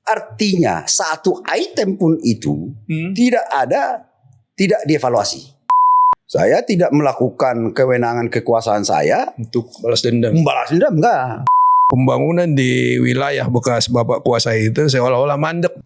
Artinya satu item pun itu tidak dievaluasi. Saya tidak melakukan kewenangan kekuasaan saya untuk balas dendam. Membalas dendam enggak. Pembangunan di wilayah bekas Bapak kuasai itu seolah-olah mandek.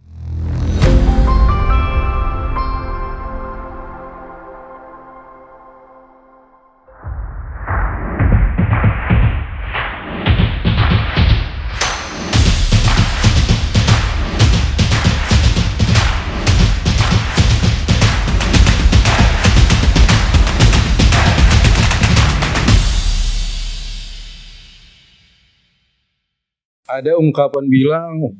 Ada ungkapan bilang,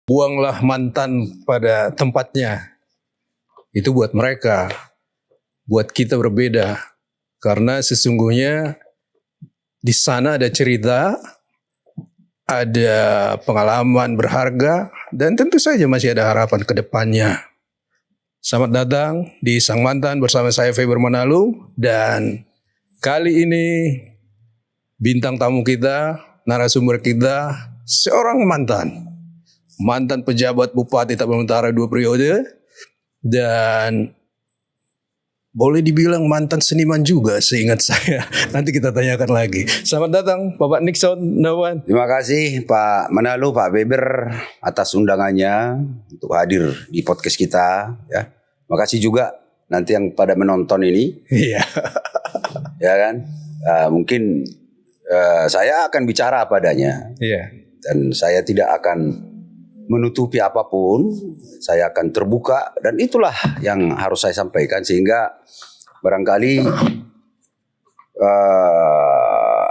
buanglah mantan pada tempatnya. Itu buat mereka. Buat kita berbeda. Karena sesungguhnya di sana ada cerita, ada pengalaman berharga, dan tentu saja masih ada harapan ke depannya. Selamat datang di Sang Mantan bersama saya Faber Manalung. Dan kali ini bintang tamu kita, narasumber kita, seorang mantan pejabat Bupati Tapanuli Utara 2 periode, dan boleh dibilang mantan seniman juga seingat saya. Nanti kita tanyakan lagi. Selamat datang Bapak Nixon Nawan. Terima kasih Pak Manalung, Pak Faber atas undangannya untuk hadir di podcast kita. Ya, terima kasih juga nanti yang pada menonton ini. Iya. Ya kan, mungkin saya akan bicara apa adanya. Iya. Dan saya tidak akan menutupi apapun, saya akan terbuka, dan itulah yang harus saya sampaikan sehingga barangkali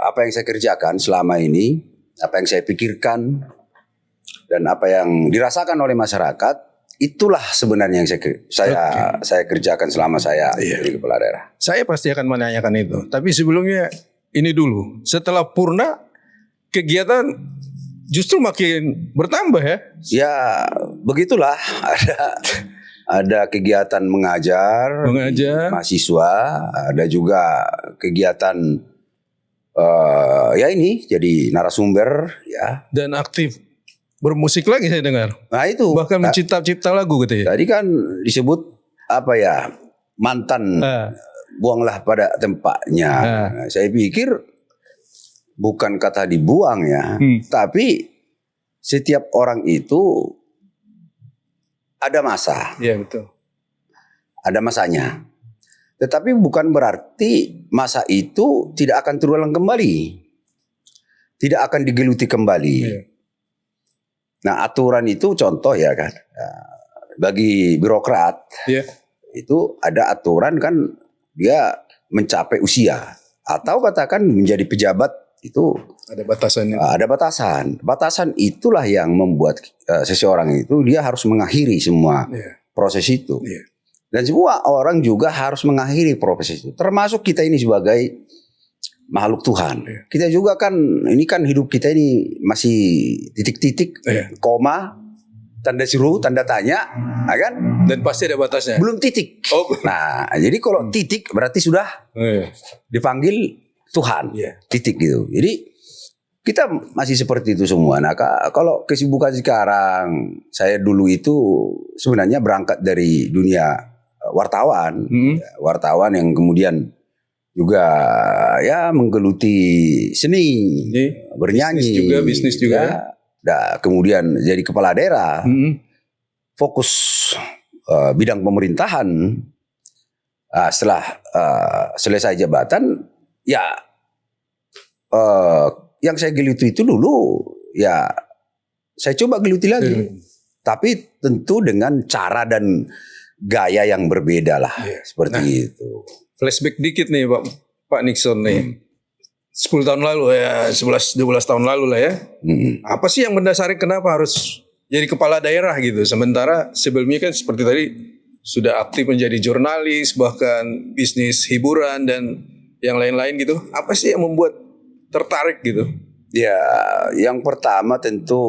apa yang saya kerjakan selama ini, apa yang saya pikirkan, dan apa yang dirasakan oleh masyarakat, itulah sebenarnya yang saya kerjakan selama saya jadi kepala daerah. Saya pasti akan menanyakan itu, tapi sebelumnya ini dulu, setelah purna kegiatan justru makin bertambah ya? Ya begitulah, ada kegiatan mengajar mahasiswa, ada juga kegiatan ya ini jadi narasumber ya. Dan aktif bermusik lagi saya dengar. Nah itu. Bahkan mencipta lagu gitu ya. Tadi kan disebut apa ya, mantan buanglah pada tempatnya. Nah, saya pikir bukan kata dibuang ya, tapi setiap orang itu ada masa. Iya betul. Ada masanya. Tetapi bukan berarti masa itu tidak akan terulang kembali. Tidak akan digeluti kembali. Iya. Nah aturan itu contoh ya kan. Bagi birokrat itu ada aturan kan, dia mencapai usia. Atau katakan menjadi pejabat, itu ada batasannya. Ada batasan. Batasan itulah yang membuat seseorang itu dia harus mengakhiri semua proses itu. Dan semua orang juga harus mengakhiri proses itu. Termasuk kita ini sebagai makhluk Tuhan. Kita juga kan, ini kan hidup kita ini masih titik-titik, koma, tanda seru, tanda tanya, kan? Dan pasti ada batasnya. Belum titik. Nah, jadi kalau titik berarti sudah dipanggil Tuhan, titik gitu. Jadi kita masih seperti itu semua. Nah kalau kesibukan sekarang, saya dulu itu sebenarnya berangkat dari dunia wartawan, wartawan yang kemudian juga ya menggeluti seni, bernyanyi, bisnis juga. Ya, kemudian jadi kepala daerah, fokus bidang pemerintahan. Setelah selesai jabatan, ya yang saya geluti itu dulu ya saya coba geluti lagi, tapi tentu dengan cara dan gaya yang berbeda lah, seperti itu. Flashback dikit nih Pak Nixon nih, 10 tahun lalu ya, 11-12 tahun lalu lah ya. Apa sih yang mendasari kenapa harus jadi kepala daerah gitu, sementara sebelumnya kan seperti tadi sudah aktif menjadi jurnalis, bahkan bisnis hiburan dan yang lain-lain gitu. Apa sih yang membuat tertarik gitu? Ya, yang pertama tentu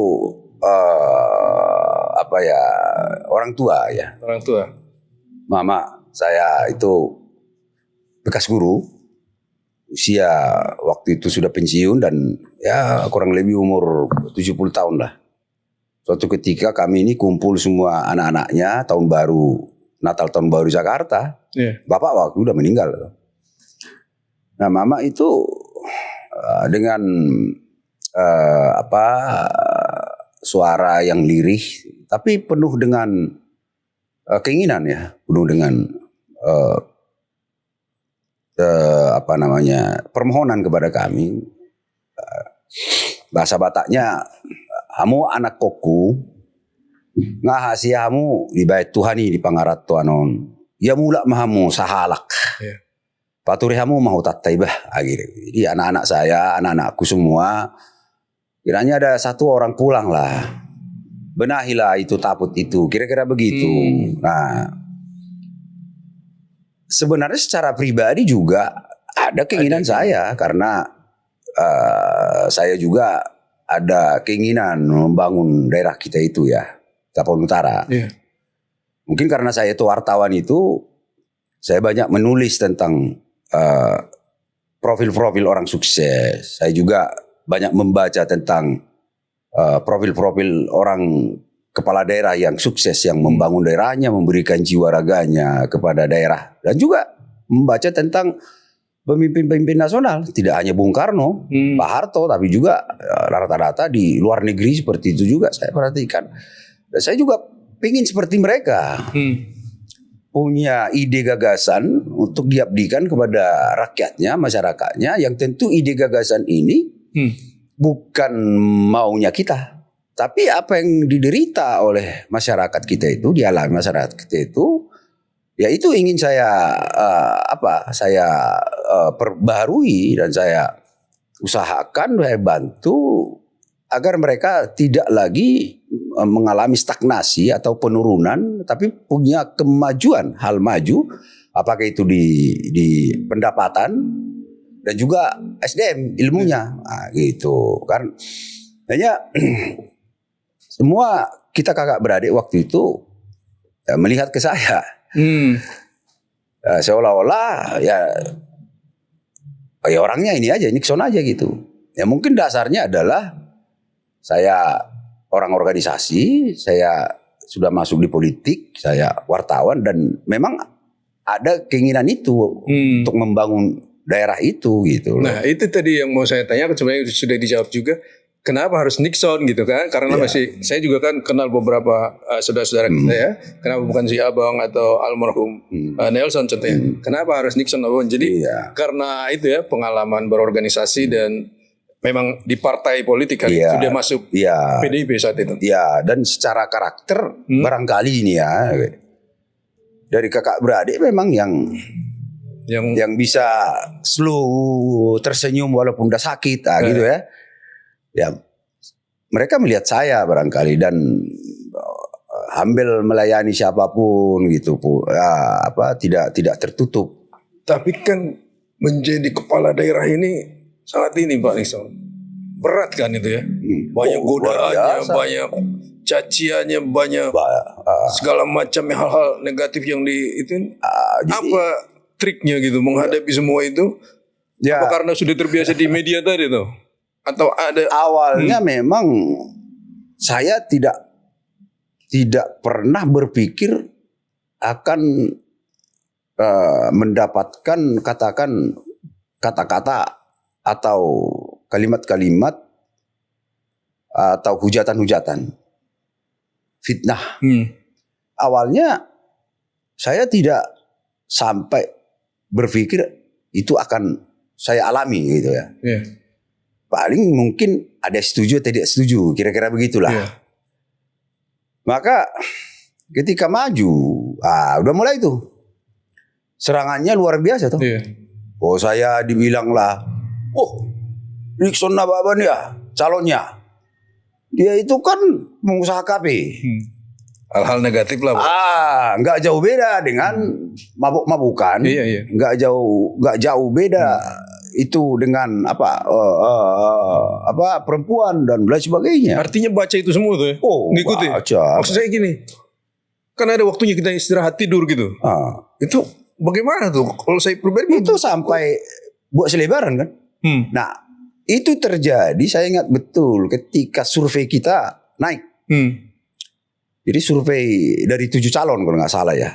orang tua ya. Orang tua. Mama saya itu bekas guru, usia waktu itu sudah pensiun dan ya kurang lebih umur 70 tahun lah. Suatu ketika kami ini kumpul semua anak-anaknya tahun baru, Natal tahun baru Jakarta. Bapak waktu udah meninggal. Nah, mama itu dengan suara yang lirih, tapi penuh dengan keinginan ya, penuh dengan permohonan kepada kami. Bahasa Bataknya, hamu anak koku, ngahasi hamu di bait Tuhani di pangarat tuanon, ya mulak mahamu sahalak. Paturi hamu mau tattaibah. Jadi anak-anak saya, anak-anakku semua, kiranya ada satu orang pulang lah, benahilah itu taput itu, kira-kira begitu. Nah, sebenarnya secara pribadi juga ada keinginan saya, karena saya juga ada keinginan membangun daerah kita itu ya, Tapon Utara. Mungkin karena saya itu wartawan itu, saya banyak menulis tentang profil-profil orang sukses. Saya juga banyak membaca tentang profil-profil orang kepala daerah yang sukses, yang membangun daerahnya, memberikan jiwa raganya kepada daerah. Dan juga membaca tentang pemimpin-pemimpin nasional, tidak hanya Bung Karno, Pak Harto, tapi juga rata-rata di luar negeri seperti itu juga saya perhatikan. Dan saya juga ingin seperti mereka, punya ide gagasan untuk diabdikan kepada rakyatnya, masyarakatnya, yang tentu ide gagasan ini bukan maunya kita, tapi apa yang diderita oleh masyarakat kita itu, dialami masyarakat kita itu, ya itu ingin saya perbarui dan saya usahakan, saya bantu agar mereka tidak lagi mengalami stagnasi atau penurunan, tapi punya kemajuan, hal maju, apakah itu di pendapatan dan juga SDM ilmunya, gitu kan. Hanya semua kita kakak beradik waktu itu melihat ke saya. Seolah-olah ya orangnya ini aja, Nixon aja gitu. Ya mungkin dasarnya adalah saya orang organisasi, saya sudah masuk di politik, saya wartawan, dan memang ada keinginan itu untuk membangun daerah itu gitu loh. Nah, itu tadi yang mau saya tanyakan, sebenarnya sudah dijawab juga. Kenapa harus Nixon gitu kan? Karena masih, saya juga kan kenal beberapa saudara-saudara kita ya. Kenapa bukan si Abang atau almarhum Nelson contohnya? Kenapa harus Nixon, Abang? Jadi karena itu ya, pengalaman berorganisasi dan memang di partai politik kan, sudah masuk PDIP saat itu. Iya, dan secara karakter barangkali ini ya, dari kakak beradik memang yang bisa slow, tersenyum walaupun udah sakit, gitu ya. Ya, mereka melihat saya barangkali dan ambil melayani siapapun gitu, tidak tertutup. Tapi kan menjadi kepala daerah ini sangat ini Pak Nixon, berat kan itu ya, banyak godaannya, banyak caciannya, banyak segala macam hal-hal negatif yang apa triknya gitu menghadapi semua itu? Apa karena sudah terbiasa di media tadi tuh? Atau ada awalnya memang saya tidak pernah berpikir akan mendapatkan kata-kata atau kalimat-kalimat atau hujatan-hujatan fitnah. Awalnya saya tidak sampai berpikir itu akan saya alami gitu ya. Paling mungkin ada setuju atau tidak setuju, kira-kira begitulah. Maka ketika maju, udah mulai tuh serangannya luar biasa tuh. Oh, saya dibilang lah, Nixon Nababan ya calonnya. Dia itu kan pengusaha KP. Hal-hal negatif lah. Nggak jauh beda dengan mabuk-mabukan. Nggak jauh beda itu dengan perempuan dan lain sebagainya. Artinya baca itu semua tuh ya? Ngikuti. Maksud saya gini, kan ada waktunya kita istirahat tidur gitu. Itu bagaimana tuh? Kalau saya pribadi itu sampai buat selebaran kan. Nah, itu terjadi, saya ingat betul ketika survei kita naik Jadi survei dari 7 calon kalau nggak salah ya.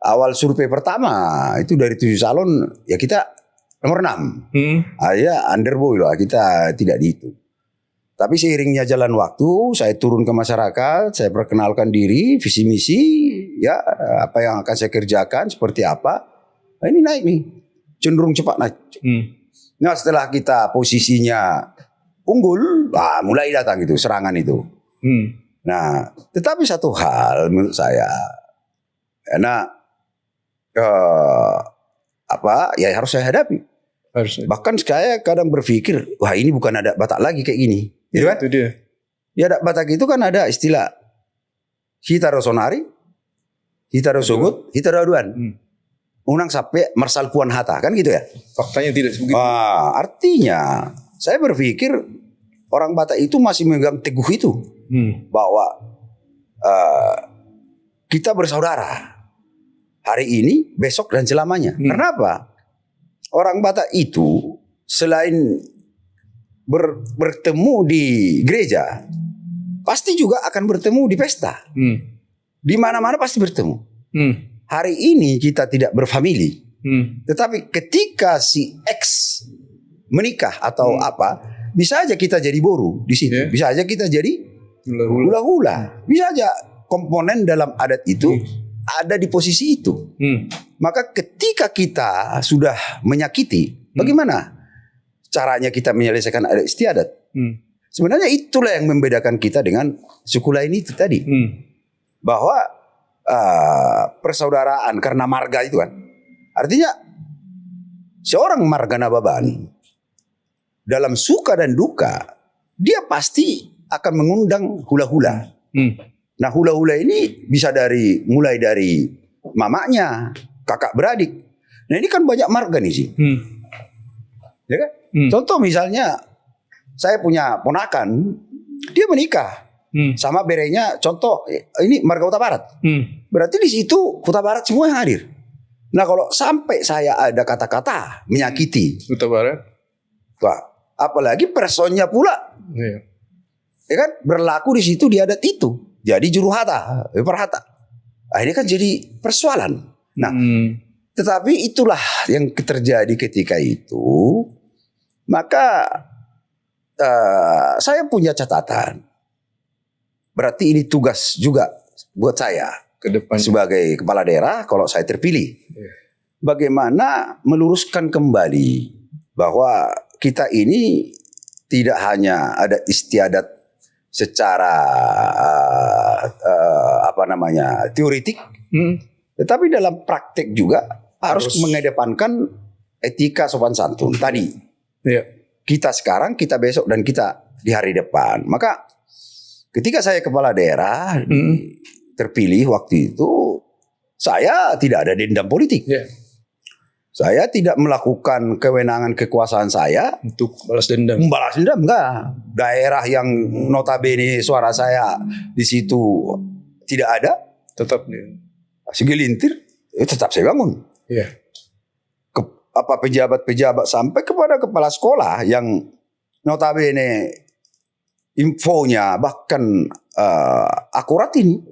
Awal survei pertama itu dari 7 calon ya kita nomor 6. Ya underboy lah, kita tidak dihitung. Tapi seiringnya jalan waktu, saya turun ke masyarakat, saya perkenalkan diri, visi misi, ya apa yang akan saya kerjakan, seperti apa. Nah, ini naik nih, cenderung cepat naik. Nah setelah kita posisinya unggul, mulai datang itu serangan itu. Nah, tetapi satu hal menurut saya, karena ya harus saya hadapi. Bahkan saya kadang berpikir, wah ini bukan adat Batak lagi kayak gini, gitu kan? Itu dia. Di adat Batak itu kan ada istilah Hitaro Sonari, Hitaro Sogut, Hitaro Aduan. Unang sampai Marsal Puan Hatta, kan gitu ya? Faktanya tidak sebegitu. Artinya, saya berpikir orang Batak itu masih memegang teguh itu. Bahwa kita bersaudara hari ini, besok dan selamanya. Kenapa? Orang Batak itu selain bertemu di gereja, pasti juga akan bertemu di pesta. Di mana-mana pasti bertemu. Hari ini kita tidak berfamili, tetapi ketika si X menikah atau apa, bisa aja kita jadi boru di situ, bisa aja kita jadi hula-hula, bisa aja komponen dalam adat itu ada di posisi itu. Maka ketika kita sudah menyakiti, bagaimana caranya kita menyelesaikan adat istiadat? Sebenarnya itulah yang membedakan kita dengan suku lain itu tadi. Bahwa persaudaraan karena marga itu kan. Artinya seorang marga Nababan dalam suka dan duka, dia pasti akan mengundang hula-hula. Nah hula-hula ini bisa mulai dari mamanya, kakak beradik. Nah ini kan banyak marga nih sih. Ya kan? Contoh misalnya saya punya ponakan, dia menikah sama berenya. Contoh ini marga Huta Barat. Berarti di situ Huta Barat semua yang hadir. Nah kalau sampai saya ada kata-kata menyakiti Huta Barat, wah, apalagi personnya pula, ya kan berlaku di situ di adat itu. Jadi juru hata, perhata. Ini kan jadi persoalan. Nah, tetapi itulah yang terjadi ketika itu. Maka saya punya catatan. Berarti ini tugas juga buat saya ke depan sebagai kepala daerah kalau saya terpilih. Bagaimana meluruskan kembali bahwa kita ini tidak hanya ada istiadat secara teoritik, tetapi dalam praktek juga harus mengedepankan etika sopan santun tadi. Kita sekarang, kita besok, dan kita di hari depan. Maka ketika saya kepala daerah terpilih waktu itu, saya tidak ada dendam politik. Saya tidak melakukan kewenangan kekuasaan saya untuk balas dendam. Membalas dendam enggak. Daerah yang notabene suara saya di situ tidak ada, tetap segelintir, tetap saya bangun. Pejabat-pejabat sampai kepada kepala sekolah yang notabene infonya bahkan akurat ini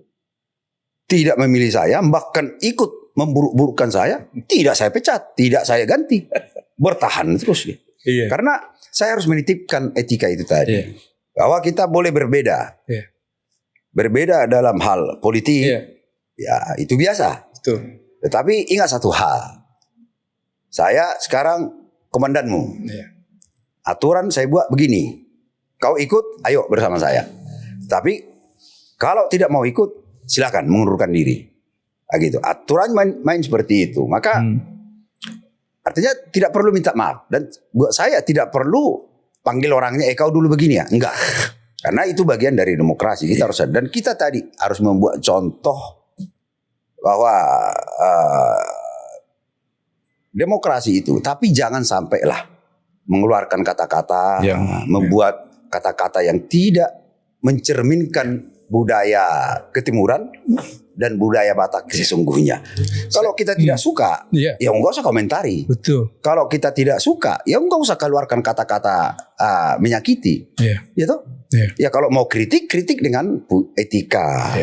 tidak memilih saya, bahkan ikut memburuk-burukkan saya, tidak saya pecat, tidak saya ganti, bertahan terus. Karena saya harus menitipkan etika itu tadi, bahwa kita boleh berbeda, berbeda dalam hal politik, ya itu biasa. Tetapi ingat satu hal, saya sekarang komandanmu, aturan saya buat begini, kau ikut, ayo bersama saya. Tapi kalau tidak mau ikut, silakan mengundurkan diri. Gitu. Aturan main seperti itu. Maka artinya tidak perlu minta maaf. Dan buat saya tidak perlu panggil orangnya, kau dulu begini ya. Enggak. Karena itu bagian dari demokrasi. Kita harus, dan kita tadi harus membuat contoh bahwa demokrasi itu. Tapi jangan sampailah mengeluarkan kata-kata, membuat kata-kata yang tidak mencerminkan budaya ketimuran dan budaya Batak sesungguhnya. Kalau kita tidak suka, ya enggak usah komentari. Betul. Kalau kita tidak suka, ya enggak usah keluarkan kata-kata menyakiti. Ya toh? Ya kalau mau kritik dengan etika,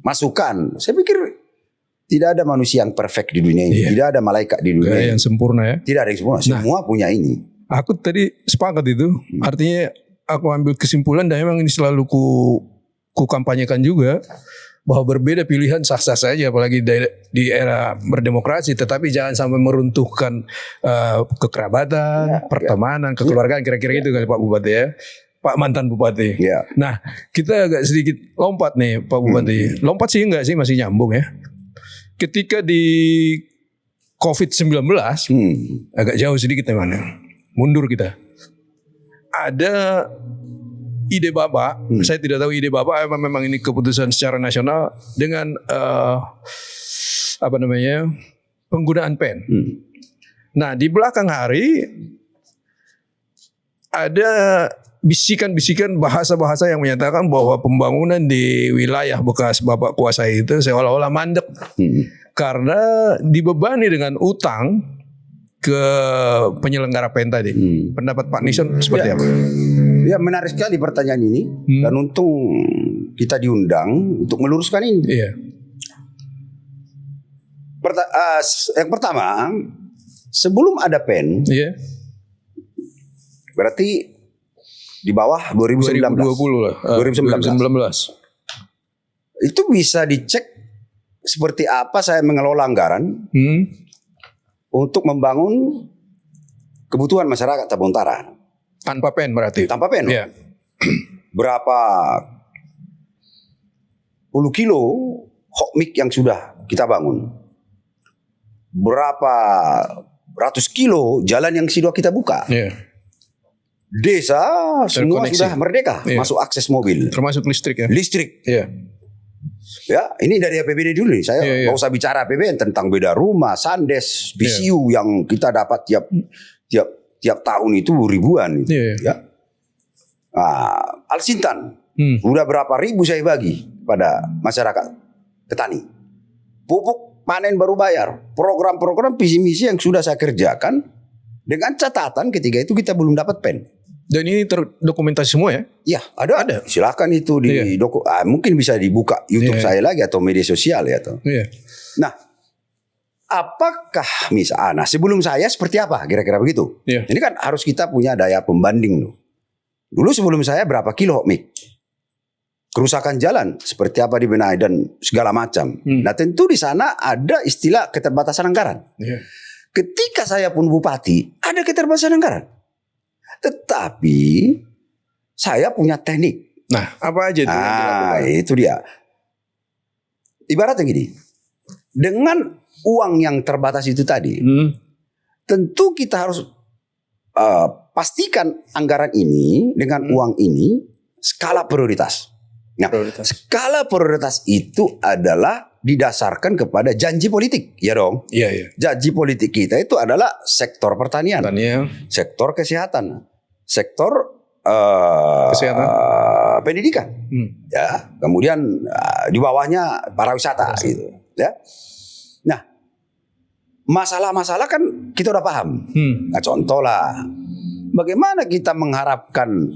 masukan. Saya pikir tidak ada manusia yang perfect di dunia ini, tidak ada malaikat di dunia ini. Yang sempurna ya. Tidak ada yang sempurna. Semua punya ini. Aku tadi sepakat itu. Artinya aku ambil kesimpulan dan memang ini selalu ku kampanyekan juga. Bahwa berbeda pilihan sah-sah saja, apalagi di era berdemokrasi, tetapi jangan sampai meruntuhkan kekerabatan, pertemanan, kekeluargaan, kira-kira itu kali Pak Bupati ya, Pak mantan Bupati. Nah, kita agak sedikit lompat nih Pak Bupati. Lompat sih enggak sih, masih nyambung ya. Ketika di COVID-19, agak jauh sedikit memang, mundur kita. Ada ide Bapak, saya tidak tahu ide Bapak memang ini keputusan secara nasional dengan penggunaan pen. Nah, di belakang hari ada bisikan-bisikan bahasa-bahasa yang menyatakan bahwa pembangunan di wilayah bekas Bapak kuasai itu seolah-olah mandek karena dibebani dengan utang ke penyelenggara pen tadi. Pendapat Pak Nison seperti apa? Ya, menarik sekali pertanyaan ini dan untung kita diundang untuk meluruskan ini. Yang pertama, sebelum ada pen, berarti di bawah 2019. 2020 lah. 2019. Itu bisa dicek seperti apa saya mengelola anggaran untuk membangun kebutuhan masyarakat Tabung Utara. Tanpa pen berarti? Tanpa pen. Berapa puluh kilo hot mic yang sudah kita bangun. Berapa ratus kilo jalan yang sudah kita buka. Desa semua sudah merdeka masuk akses mobil. Termasuk listrik ya? Listrik. Ya, ini dari APBD dulu nih. Saya nggak usah bicara APBN tentang beda rumah, sandes, PCU yang kita dapat tiap tahun itu ribuan. Al-Sintan udah berapa ribu saya bagi pada masyarakat petani. Pupuk panen baru bayar. Program-program visi misi yang sudah saya kerjakan dengan catatan ketika itu kita belum dapat pen. Dan ini terdokumentasi semua ya? Ya, ada. Silakan itu mungkin bisa dibuka YouTube saya lagi atau media sosial ya toh. Nah, apakah misalnya sebelum saya seperti apa kira-kira begitu? Ini kan harus kita punya daya pembanding loh. Dulu sebelum saya berapa kilo mic? Kerusakan jalan seperti apa dibenahi dan segala macam. Nah, tentu di sana ada istilah keterbatasan anggaran. Ketika saya pun bupati, ada keterbatasan anggaran. Tetapi saya punya teknik. Nah, apa aja itu? Itu dia. Ibaratnya gini. Dengan uang yang terbatas itu tadi, tentu kita harus pastikan anggaran ini dengan uang ini skala prioritas. Nah, skala prioritas itu adalah didasarkan kepada janji politik, ya dong. Janji politik kita itu adalah sektor pertanian, sektor kesehatan, sektor kesehatan, pendidikan, ya. Kemudian di bawahnya pariwisata, gitu, ya. Nah, masalah-masalah kan kita udah paham. Nah, contoh lah, bagaimana kita mengharapkan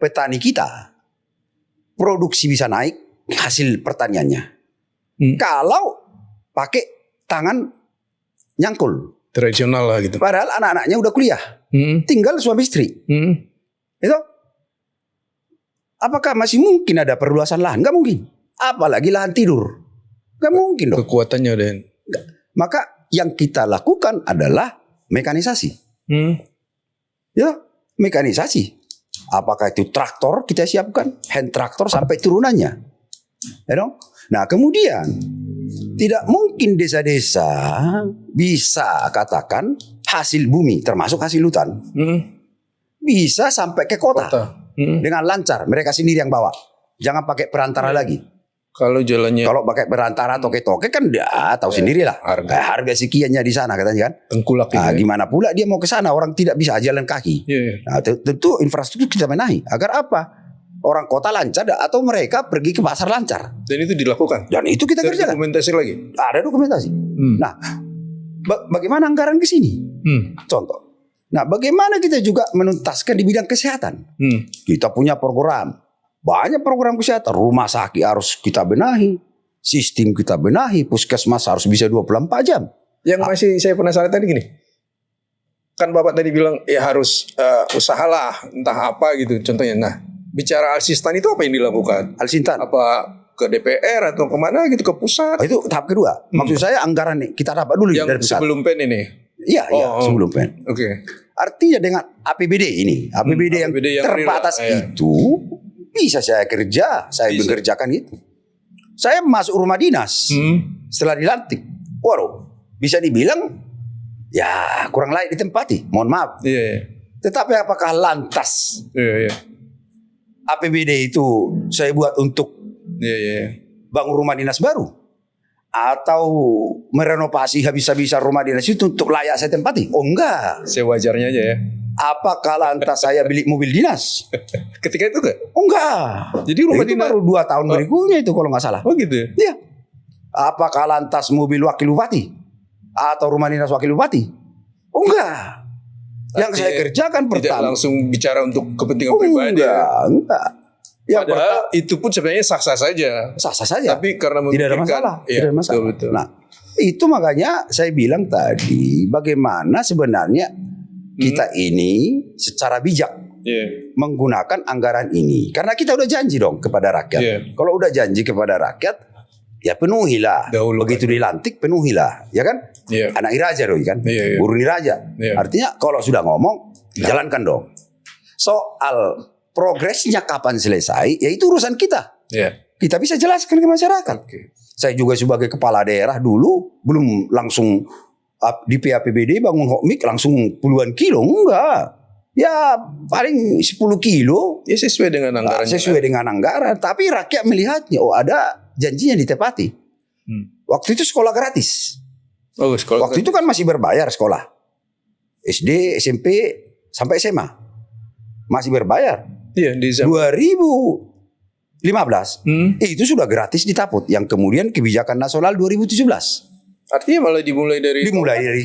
petani kita produksi bisa naik hasil pertaniannya. Kalau pakai tangan nyangkul tradisional lah gitu. Padahal anak-anaknya udah kuliah, tinggal suami istri. Itu apakah masih mungkin ada perluasan lahan? Gak mungkin. Apalagi lahan tidur, gak mungkin dong. Kekuatannya udah. Maka yang kita lakukan adalah mekanisasi. Ya, mekanisasi. Apakah itu traktor kita siapkan, hand traktor sampai turunannya, ya dong. Nah, kemudian tidak mungkin desa-desa bisa katakan hasil bumi termasuk hasil hutan bisa sampai ke kota. Dengan lancar. Mereka sendiri yang bawa. Jangan pakai perantara lagi. Kalau pakai perantara toke-toke kan dia tahu sendiri lah. Harga sekiannya di sana katanya kan. Tengkulak. Gimana pula dia mau ke sana, orang tidak bisa jalan kaki. Nah, tentu infrastruktur kita benahi. Agar apa? orang kota lancar atau mereka pergi ke pasar lancar. Dan itu dilakukan. Dan itu kita kerjakan. Dokumentasi lagi. Ada dokumentasi. Nah, bagaimana anggaran ke sini? Contoh. Nah, bagaimana kita juga menuntaskan di bidang kesehatan? Kita punya program. Banyak program kesehatan. Rumah sakit harus kita benahi. Sistem kita benahi. Puskesmas harus bisa 24 jam. Yang masih saya penasaran tadi gini. Kan Bapak tadi bilang ya harus usahalah entah apa gitu contohnya. Nah, bicara Al-Sistan itu apa yang dilakukan? Al-Sintan. Apa ke DPR atau kemana gitu, ke pusat? Itu tahap kedua. Maksud saya anggaran nih kita dapat dulu yang dari pusat. sebelum PEN ini. Iya, sebelum PEN. Oke. Artinya dengan APBD ini, APBD yang terbatas itu bisa saya kerja, saya bekerjakan itu. Saya masuk rumah dinas setelah dilantik. Waduh, bisa dibilang ya kurang layak ditempati. Mohon maaf. Iya. Tetapi apakah lantas Iya. APBD itu saya buat untuk bangun rumah dinas baru? Atau merenovasi habis-habisan rumah dinas itu untuk layak saya tempati? Oh enggak. Sewajarnya aja ya. Apakah lantas saya beli mobil dinas? Ketika itu enggak? Oh enggak. Jadi rumah itu dinas baru 2 tahun berikutnya itu kalau nggak salah. Oh gitu ya? Iya. Apakah lantas mobil wakil bupati? Atau rumah dinas wakil bupati? Oh enggak. Yang saya kerjakan tidak pertama. langsung bicara untuk kepentingan pribadi. Enggak. Yang Padahal itu pun sebenarnya sah-sah saja. Sah-sah saja. Tapi karena tidak ada masalah. Ya, tidak ada masalah. Betul. Nah, itu makanya saya bilang tadi bagaimana sebenarnya kita ini secara bijak menggunakan anggaran ini. Karena kita udah janji dong kepada rakyat. Kalau udah janji kepada rakyat, ya penuhilah. Begitu dilantik penuhilah, ya kan? Anak Iraja dong kan? Guru Iraja. Artinya kalau sudah ngomong, jalankan dong. Soal progresnya kapan selesai, ya itu urusan kita. Kita bisa jelaskan ke masyarakat. Saya juga sebagai kepala daerah dulu belum langsung di PAPBD bangun hokmik langsung puluhan kilo, enggak. Ya paling 10 kilo. Ya sesuai dengan anggaran. Sesuai dengan anggaran. Tapi rakyat melihatnya, oh ada janjinya ditepati. Waktu itu sekolah gratis. Waktu itu kan masih berbayar sekolah. SD, SMP, sampai SMA. Masih berbayar. Iya, di 2015 itu sudah gratis ditaput. Yang kemudian kebijakan nasional 2017. Artinya malah dimulai dari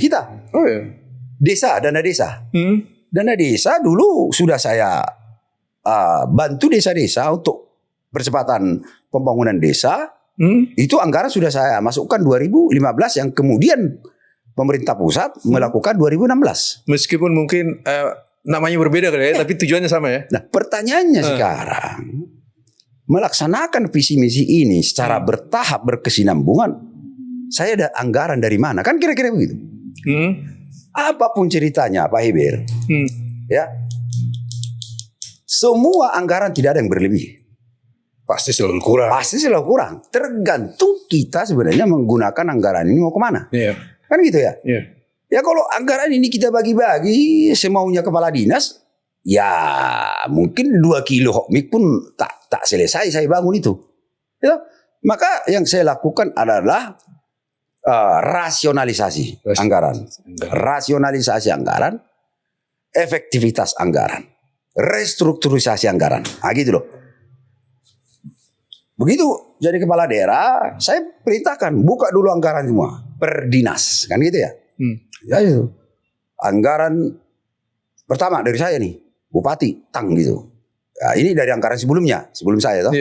kita. Oh ya. Desa, dana desa. Dana desa dulu sudah saya bantu desa-desa untuk percepatan pembangunan desa. Itu anggaran sudah saya masukkan 2015 yang kemudian pemerintah pusat melakukan 2016. Meskipun mungkin namanya berbeda kali ya, tapi tujuannya sama ya. Nah, pertanyaannya sekarang melaksanakan visi misi ini secara bertahap berkesinambungan. Saya ada anggaran dari mana? Kan kira-kira begitu. Apapun ceritanya Pak Heber, ya, semua anggaran tidak ada yang berlebih. Pasti selalu kurang. Pasti selalu kurang. Tergantung kita sebenarnya menggunakan anggaran ini mau kemana. Kan gitu ya. Ya kalau anggaran ini kita bagi-bagi semaunya kepala dinas, ya mungkin 2 kilo hokmik pun tak selesai saya bangun itu. Ya, maka yang saya lakukan adalah rasionalisasi anggaran. Rasionalisasi anggaran, efektivitas anggaran, restrukturisasi anggaran. Nah gitu loh. Begitu jadi kepala daerah, saya perintahkan buka dulu anggaran semua per dinas, kan gitu ya. Ya itu. Anggaran pertama dari saya nih, bupati, tang gitu. Nah, ini dari anggaran sebelumnya, sebelum saya toh.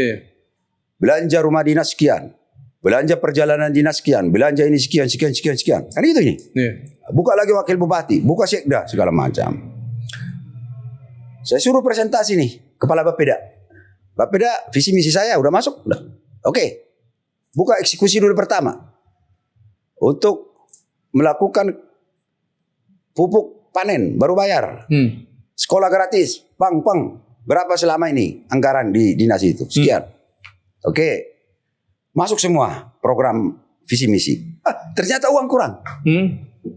Belanja rumah dinas sekian, belanja perjalanan dinas sekian, belanja ini sekian. Kan gitu ini. Buka lagi wakil bupati, buka sekda segala macam. Saya suruh presentasi nih, kepala Bapeda. Bapeda visi misi saya udah masuk, udah. Oke. Buka eksekusi dulu pertama. Untuk melakukan pupuk panen baru bayar. Sekolah gratis, pang. Berapa selama ini anggaran di dinas itu? Sekian. Oke. Masuk semua program visi misi. Ternyata uang kurang.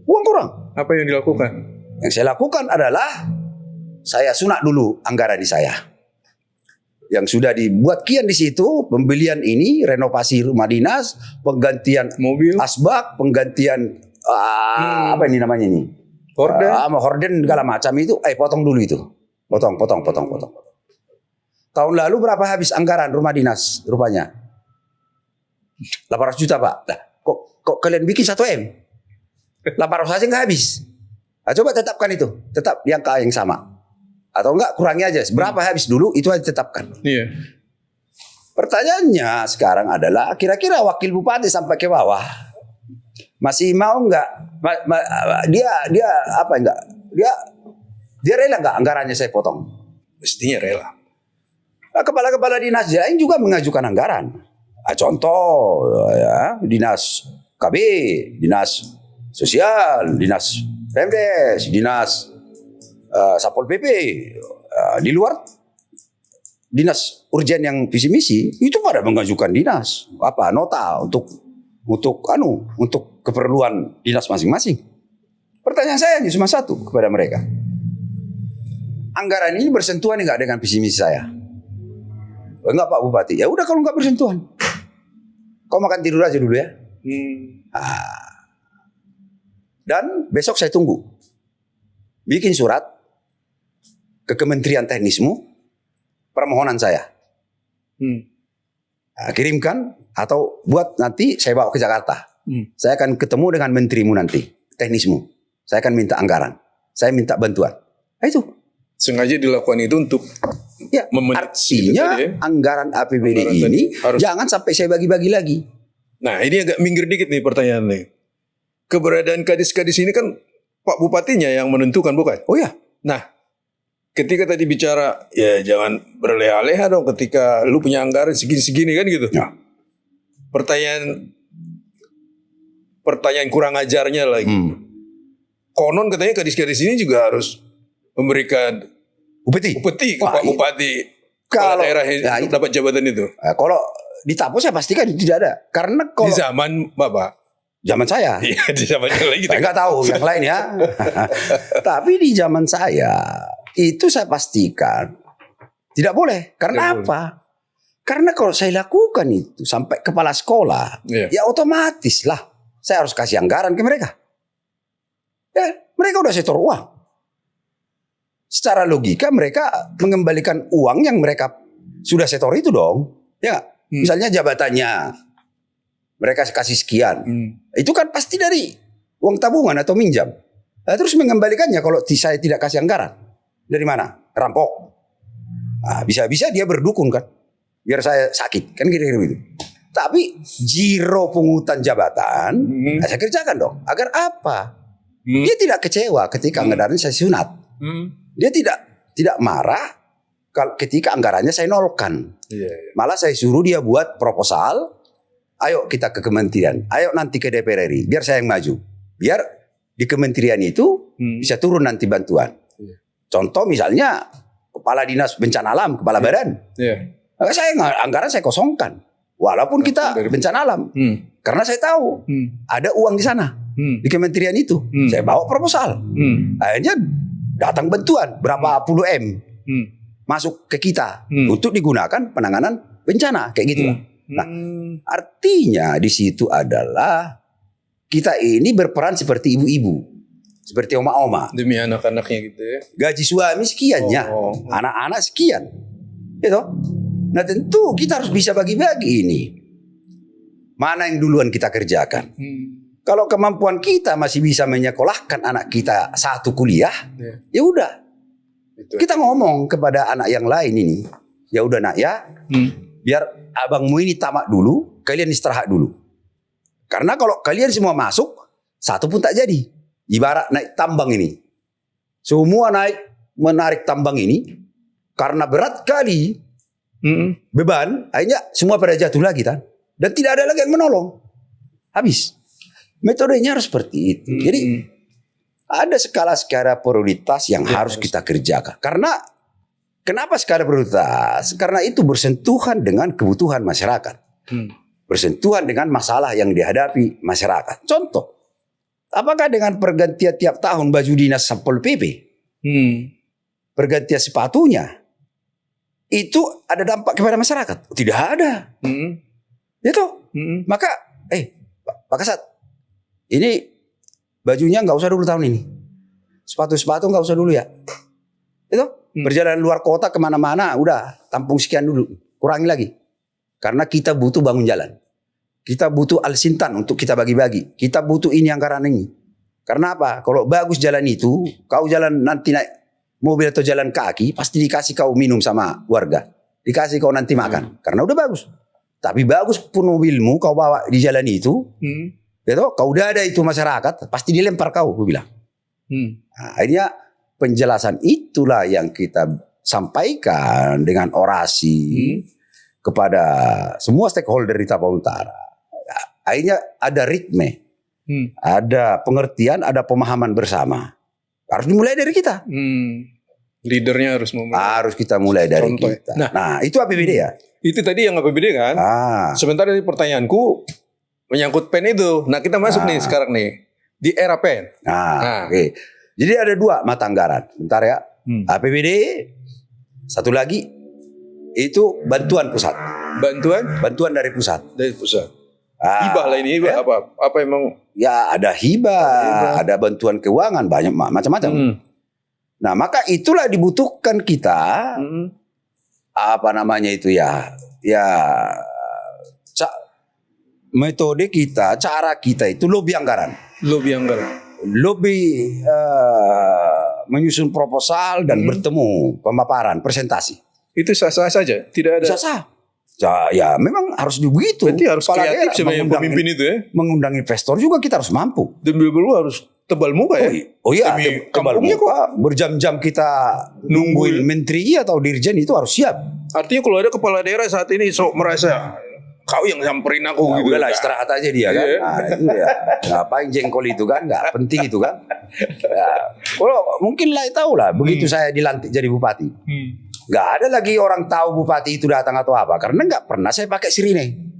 Uang kurang. Apa yang dilakukan? Yang saya lakukan adalah saya sunat dulu anggaran di saya. Yang sudah dibuat kian di situ, pembelian ini, renovasi rumah dinas, penggantian mobil, asbak, penggantian apa ini namanya ini? Horden segala macam itu, potong dulu itu. Potong. Tahun lalu berapa habis anggaran rumah dinas rupanya? 800 juta Pak. Nah, kok kalian bikin 1 M? 800 aja nggak habis. Nah, coba tetapkan itu. Tetap di angka yang sama. Atau enggak kurangi aja. Berapa habis dulu itu aja tetapkan. Iya. Pertanyaannya sekarang adalah kira-kira wakil bupati sampai ke bawah masih mau nggak? Dia apa enggak? Dia rela nggak anggarannya saya potong? Mestinya rela. Nah, kepala-kepala dinas lain juga mengajukan anggaran. Nah, contoh ya, dinas KB, dinas sosial, dinas Pemdes, dinas Satpol PP, di luar dinas urgen yang visi misi itu pada mengajukan dinas nota untuk keperluan dinas masing-masing. Pertanyaan saya hanya cuma satu kepada mereka. Anggaran ini bersentuhan enggak dengan visi misi saya? Enggak Pak Bupati. Ya udah kalau enggak bersentuhan. Kau makan tidur aja dulu ya. Dan besok saya tunggu. Bikin surat ke Kementerian Teknismu permohonan saya. Kirimkan atau buat nanti saya bawa ke Jakarta. Saya akan ketemu dengan menterimu nanti, Teknismu. Saya akan minta anggaran. Saya minta bantuan. Nah, itu. Sengaja dilakukan itu untuk ya, artinya anggaran APBD ini jangan sampai saya bagi-bagi lagi. Nah, ini agak minggir dikit nih pertanyaannya. Keberadaan kadis-kadis ini kan Pak Bupatinya yang menentukan, bukan? Oh ya. Nah, ketika tadi bicara, ya jangan berleha-leha dong ketika lu punya anggaran segini-segini kan gitu. Ya. Pertanyaan kurang ajarnya lagi. Konon katanya kadis-kadis ini juga harus memberikan upeti ke Pak Bupati, kepala daerah untuk dapat jabatan itu. Kalau di Tapo saya pastikan tidak ada. Karena kalau di zaman Bapak. Zaman saya. Iya, di zaman yang lain. Saya nggak tahu yang lain ya. Tapi di zaman saya itu saya pastikan tidak boleh. Karena apa? Karena kalau saya lakukan itu sampai kepala sekolah, ya otomatis lah saya harus kasih anggaran ke mereka. Ya, mereka udah setor uang. Secara logika mereka mengembalikan uang yang mereka sudah setor itu dong. Ya, misalnya jabatannya mereka kasih sekian. Itu kan pasti dari uang tabungan atau minjam. Nah, terus mengembalikannya kalau saya tidak kasih anggaran. Dari mana? Rampok. Nah, bisa-bisa dia berdukun kan. Biar saya sakit. Kan kira-kira begitu. Tapi jiro pungutan jabatan, saya kerjakan dong. Agar apa? Dia tidak kecewa ketika anggarannya saya sunat. Dia tidak marah ketika anggarannya saya nolkan. Malah saya suruh dia buat proposal. Ayo kita ke kementerian. Ayo nanti ke DPR RI. Biar saya yang maju. Biar di kementerian itu bisa turun nanti bantuan. Contoh misalnya kepala dinas bencana alam, kepala badan. Maka saya anggaran saya kosongkan. Walaupun kita bencana alam. Karena saya tahu ada uang di sana. Di kementerian itu. Saya bawa proposal. Akhirnya datang bantuan berapa puluh M. Masuk ke kita. Untuk digunakan penanganan bencana. Kayak gitu lah. Nah, artinya di situ adalah kita ini berperan seperti ibu-ibu, seperti oma-oma. Demi anak-anaknya gitu ya. Gaji suami sekian ya, anak-anak sekian. Gitu. Nah tentu kita harus bisa bagi-bagi ini. Mana yang duluan kita kerjakan. Kalau kemampuan kita masih bisa menyekolahkan anak kita satu kuliah, ya udah. Kita ngomong kepada anak yang lain ini, ya udah nak ya, biar abangmu ini tamat dulu, kalian istirahat dulu. Karena kalau kalian semua masuk, satu pun tak jadi. Ibarat naik tambang ini. Semua menarik tambang ini, karena berat kali beban, akhirnya semua pada jatuh lagi kan. Dan tidak ada lagi yang menolong. Habis. Metodenya harus seperti itu. Jadi ada skala-skala prioritas yang harus kita kerjakan. Karena kenapa skala prioritas? Karena itu bersentuhan dengan kebutuhan masyarakat. Bersentuhan dengan masalah yang dihadapi masyarakat. Contoh, apakah dengan pergantian tiap tahun baju dinas Satpol PP, pergantian sepatunya, itu ada dampak kepada masyarakat? Tidak ada. Itu. Maka, Pak Kasat, ini bajunya nggak usah dulu tahun ini. Sepatu-sepatu nggak usah dulu ya. Itu. Perjalanan luar kota kemana-mana, udah tampung sekian dulu, kurangi lagi. Karena kita butuh bangun jalan. Kita butuh Al-Sintan untuk kita bagi-bagi. Kita butuh ini anggaran ini. Karena apa? Kalau bagus jalan itu, kau jalan nanti naik mobil atau jalan kaki, pasti dikasih kau minum sama warga. Dikasih kau nanti makan. Karena udah bagus. Tapi bagus pun mobilmu kau bawa di jalan itu, gitu, kau udah ada itu masyarakat, pasti dilempar kau, aku bilang. Nah, akhirnya penjelasan itulah yang kita sampaikan dengan orasi kepada semua stakeholder di Tapau Utara. Akhirnya ada ritme, ada pengertian, ada pemahaman bersama. Harus dimulai dari kita. Leadernya harus memulai. Harus kita mulai dari kita. Nah, itu APBD ya. Itu tadi yang APBD kan. Sementara dari pertanyaanku menyangkut PEN itu. Nah, kita masuk nih sekarang nih di era PEN. Oke. Jadi ada dua mata anggaran. Bentar ya. APBD, satu lagi itu bantuan pusat. Bantuan dari pusat. Dari pusat. Hibah lah ini, hibah apa emang? Ya ada hibah, ada bantuan keuangan, banyak macam-macam. Nah, maka itulah dibutuhkan kita apa namanya itu ya metode kita, cara kita itu lobby anggaran. Lobby menyusun proposal dan bertemu pemaparan, presentasi. Itu sah-sah saja, tidak ada. Sah-sah. Ya memang harus begitu. Berarti harus kreatif sebagai pemimpin itu ya. Mengundang investor juga kita harus mampu. Dan beliau harus tebal muka ya. Oh iya, tebal muka. Berjam-jam kita nungguin menteri atau dirjen itu harus siap. Artinya kalau ada kepala daerah saat ini sok merasa kau yang samperin aku gitu. Udahlah istirahat aja dia kan. Nah, itu ya. Ngapain jengkol itu kan? Nggak penting itu kan. Ya, kalau mungkin lah tahu lah. Begitu saya dilantik jadi bupati. Nggak ada lagi orang tahu bupati itu datang atau apa. Karena nggak pernah saya pakai sirine.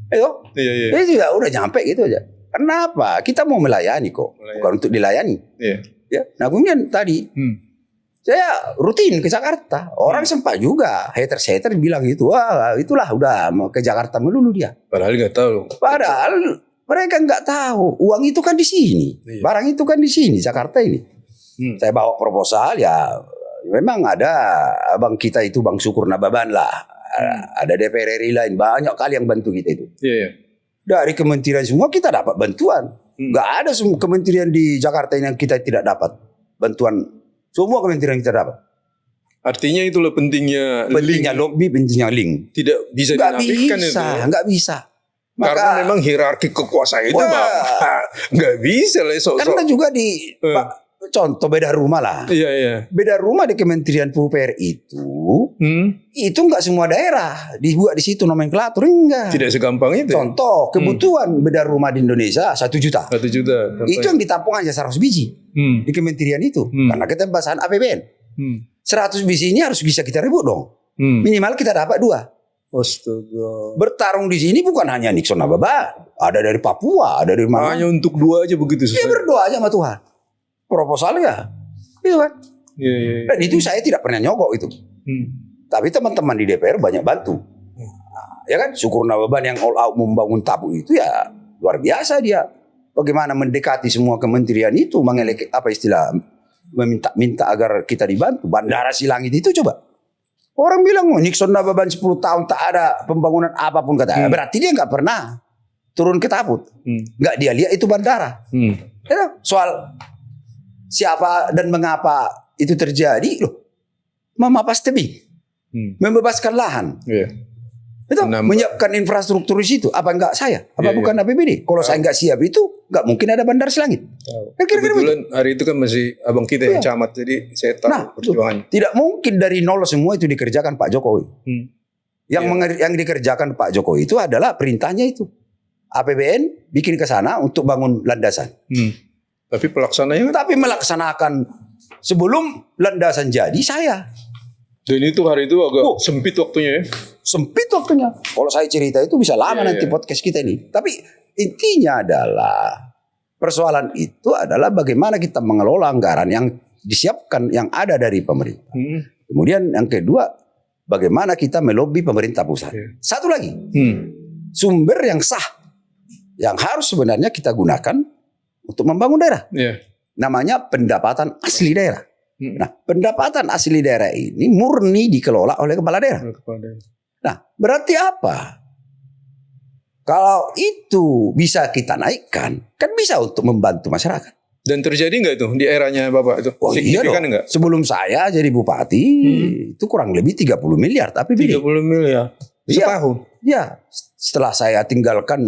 Itu ya udah nyampe gitu aja. Kenapa? Kita mau melayani kok. Bukan untuk dilayani. Ya. Nah kemudian tadi. Saya rutin ke Jakarta. Orang sempat juga hater bilang itu, wah itulah udah mau ke Jakarta melulu dia. Padahal nggak tahu. Padahal mereka nggak tahu. Uang itu kan di sini, barang itu kan di sini Jakarta ini. Saya bawa proposal ya, memang ada abang kita itu Bang Syukur Nababan lah, ada DPR RI lain banyak kali yang bantu kita itu. Dari kementerian semua kita dapat bantuan. Nggak ada semua kementerian di Jakarta yang kita tidak dapat bantuan. Semua kementerian kita dapat. Artinya itulah pentingnya lobby, pentingnya link. Tidak bisa dinafikan itu. Nggak bisa. Karena memang hierarki kekuasaan itu nggak bisa lah. Karena juga di contoh beda rumah lah. Beda rumah di Kementerian PUPR itu nggak semua daerah dibuat di situ nomenklatur, enggak. Tidak segampang itu. Contoh kebutuhan beda rumah di Indonesia 1 juta. 1 juta. Itu yang ditampung aja 100 biji di kementerian itu. Karena kita bahasan APBN. 100 biji ini harus bisa kita rebut dong. Minimal kita dapat 2. Astaga. Bertarung di sini bukan hanya Nixon Nababan, ada dari Papua, ada dari mana. Hanya untuk 2 aja begitu. Dia berdoa aja sama Tuhan. Proposalnya itu kan. Dan itu saya tidak pernah nyogok itu. Tapi teman-teman di DPR banyak bantu. Ya kan, Syukur Nababan yang all out membangun Tabu itu ya luar biasa dia. Bagaimana mendekati semua kementerian itu, meminta agar kita dibantu. Bandara Silangit itu coba. Orang bilang Nixon Nababan 10 tahun tak ada pembangunan apapun kata. Berarti dia nggak pernah turun ke Taput. Nggak dia lihat itu bandara. Ya, soal siapa dan mengapa itu terjadi loh. Memapas tebing. Membebaskan lahan. Itu menyiapkan infrastruktur di situ. Apa enggak saya? Apa bukan APBD? Kalau saya enggak siap itu enggak mungkin ada bandar Silangit. Kebetulan hari itu kan masih abang kita yang camat, jadi saya tahu perjuangannya. Tidak mungkin dari nol semua itu dikerjakan Pak Jokowi. Yang dikerjakan Pak Jokowi itu adalah perintahnya itu. APBN bikin ke sana untuk bangun landasan. Tapi pelaksananya? Tapi melaksanakan sebelum landasan jadi saya. Dan itu hari itu agak sempit waktunya ya? Sempit waktunya. Kalau saya cerita itu bisa lama nanti podcast kita ini. Tapi intinya adalah persoalan itu adalah bagaimana kita mengelola anggaran yang disiapkan yang ada dari pemerintah. Kemudian yang kedua, bagaimana kita melobi pemerintah pusat. Satu lagi, sumber yang sah yang harus sebenarnya kita gunakan untuk membangun daerah. Namanya pendapatan asli daerah. Nah, pendapatan asli daerah ini murni dikelola oleh kepala daerah. Nah, berarti apa? Kalau itu bisa kita naikkan, kan bisa untuk membantu masyarakat. Dan terjadi nggak itu di eranya Bapak itu? Oh, Signifikan nggak? Sebelum saya jadi bupati, itu kurang lebih 30 miliar. Tapi 30 miliar setahun? Ya, setelah saya tinggalkan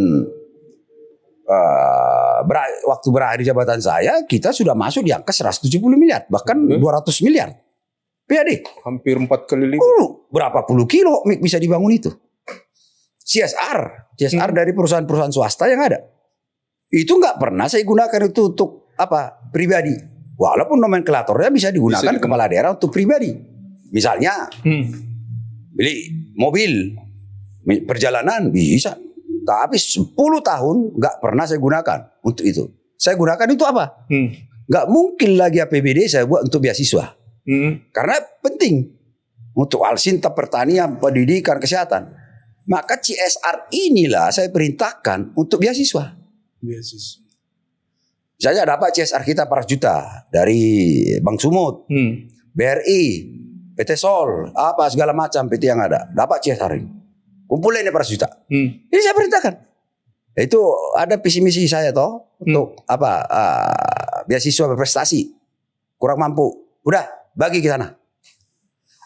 waktu berakhir jabatan saya, kita sudah masuk di angka 170 miliar, bahkan 200 miliar. PAD. Hampir 4 kali lipat. Berapa puluh kilo bisa dibangun itu? CSR dari perusahaan-perusahaan swasta yang ada. Itu nggak pernah saya gunakan itu untuk apa? Pribadi. Walaupun nomenklaturnya bisa digunakan kepala daerah untuk pribadi. Misalnya beli mobil perjalanan bisa. Tapi 10 tahun nggak pernah saya gunakan untuk itu. Saya gunakan itu apa? Nggak mungkin lagi APBD saya buat untuk beasiswa. Karena penting untuk alsinta pertanian, pendidikan, kesehatan. Maka CSR inilah saya perintahkan untuk beasiswa. Misalnya dapat CSR kita 400 juta dari Bank Sumut, BRI, PT Sol, apa segala macam PT yang ada. Dapat CSR ini. Kumpulin 400 juta. Ini saya perintahkan. Itu ada visi misi saya toh untuk apa? Beasiswa berprestasi. Kurang mampu. Udah, bagi ke sana.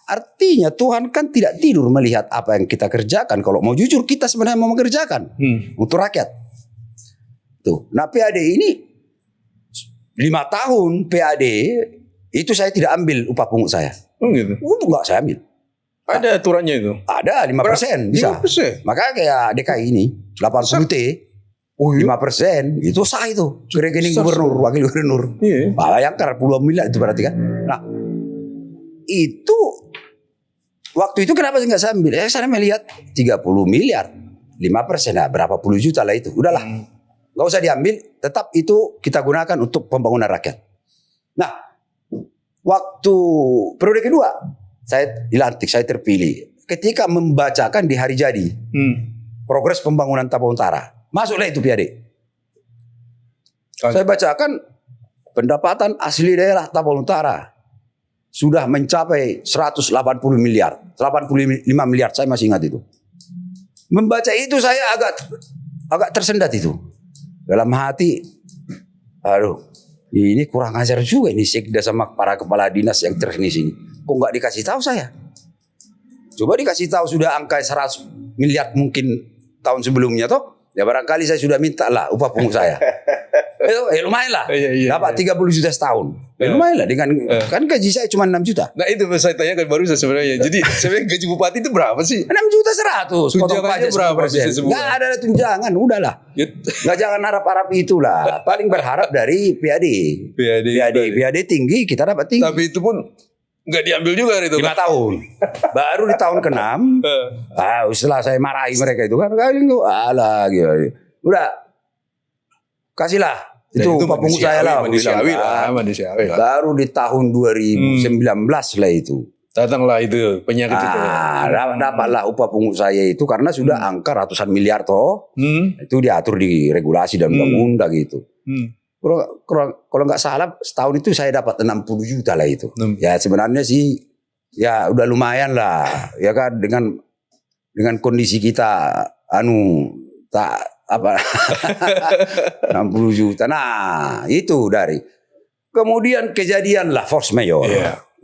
Artinya Tuhan kan tidak tidur melihat apa yang kita kerjakan. Kalau mau jujur kita sebenarnya mau mengerjakan untuk rakyat. Tuh. Nah PAD ini 5 tahun PAD itu saya tidak ambil upah pungut saya. Gitu. Enggak saya ambil. Ada aturannya itu? Ada 5% bisa. 5%? Makanya kayak DKI ini 80 T. 5% itu sah itu. Rekening gubernur, wakil gubernur. Bayangkan puluhan miliar itu berarti kan. Nah itu waktu itu kenapa saya nggak sambil? Saya melihat 30 miliar, 5%, nah berapa puluh juta lah itu. Udahlah, nggak usah diambil. Tetap itu kita gunakan untuk pembangunan rakyat. Nah, waktu periode kedua saya dilantik, saya terpilih. Ketika membacakan di hari jadi progres pembangunan Tapal Utara, masuklah itu PAD. Saya bacakan pendapatan asli daerah Tapal Utara sudah mencapai 180 miliar, 85 miliar, saya masih ingat itu. Membaca itu saya agak tersendat itu. Dalam hati, aduh, ini kurang ajar juga ini sekda sama para kepala dinas yang teknis ini. Kok nggak dikasih tahu saya? Coba dikasih tahu sudah angka 100 miliar mungkin tahun sebelumnya toh. Ya barangkali saya sudah minta lah upah pungut saya. Lumayan lah. Dapat 30 juta setahun. Lumayan lah dengan kan gaji saya cuma 6 juta. Nah itu saya tanyakan baru sebenarnya. Jadi sebenarnya gaji bupati itu berapa sih? 6 juta 100. Tunjangannya berapa? Nggak ada tunjangan, udahlah. Nggak jangan harap-harap itulah. Paling berharap dari PAD. PAD tinggi kita dapat tinggi. Tapi itu pun nggak diambil juga itu 5 tahun. Baru di tahun ke-6 setelah saya marahi mereka itu kan alah gitu. Udah kasihlah itu upah pungut saya lah. Manusiawi lah. Baru di tahun 2019 lah itu. Datanglah itu penyakit itu. Dapatlah upah pungut saya itu karena sudah angka ratusan miliar toh. Itu diatur di regulasi dan undang-undang gitu. Kalau nggak salah setahun itu saya dapat 60 juta lah itu. Ya sebenarnya sih ya udah lumayan lah ya kan dengan kondisi kita tak apa 60 juta. Nah itu dari kemudian kejadian lah force majeure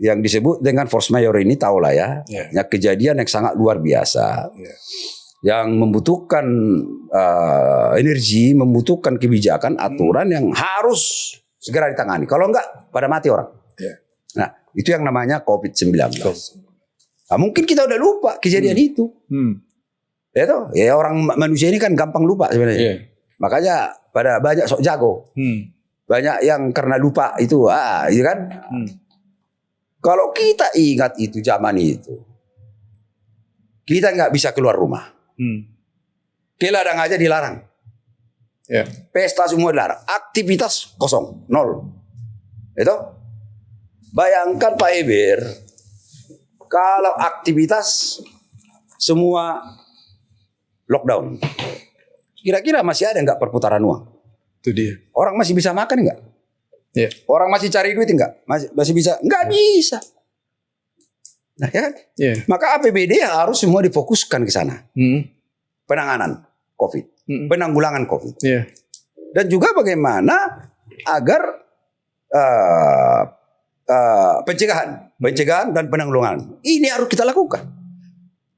yang disebut dengan force majeure ini tahu lah ya. Ya kejadian yang sangat luar biasa. Yang membutuhkan energi, membutuhkan kebijakan, aturan yang harus segera ditangani. Kalau enggak, pada mati orang. Nah, itu yang namanya COVID-19. Nah, mungkin kita udah lupa kejadian itu. Ya toh, ya orang manusia ini kan gampang lupa sebenarnya. Makanya pada banyak sok jago. Banyak yang karena lupa itu, itu kan. Kalau kita ingat itu zaman itu, kita nggak bisa keluar rumah. Ke ladang aja dilarang. Pesta semua dilarang. Aktivitas kosong, nol. Itu bayangkan Pak Eber, kalau aktivitas semua lockdown, kira-kira masih ada nggak perputaran uang? Itu dia. Orang masih bisa makan nggak? Yeah. Orang masih cari duit enggak? Masih bisa? Enggak bisa. Nah, ya kan? Yeah. Maka APBD harus semua difokuskan ke sana. Penanganan COVID, penanggulangan COVID. Yeah. Dan juga bagaimana agar pencegahan dan penanggulangan ini harus kita lakukan.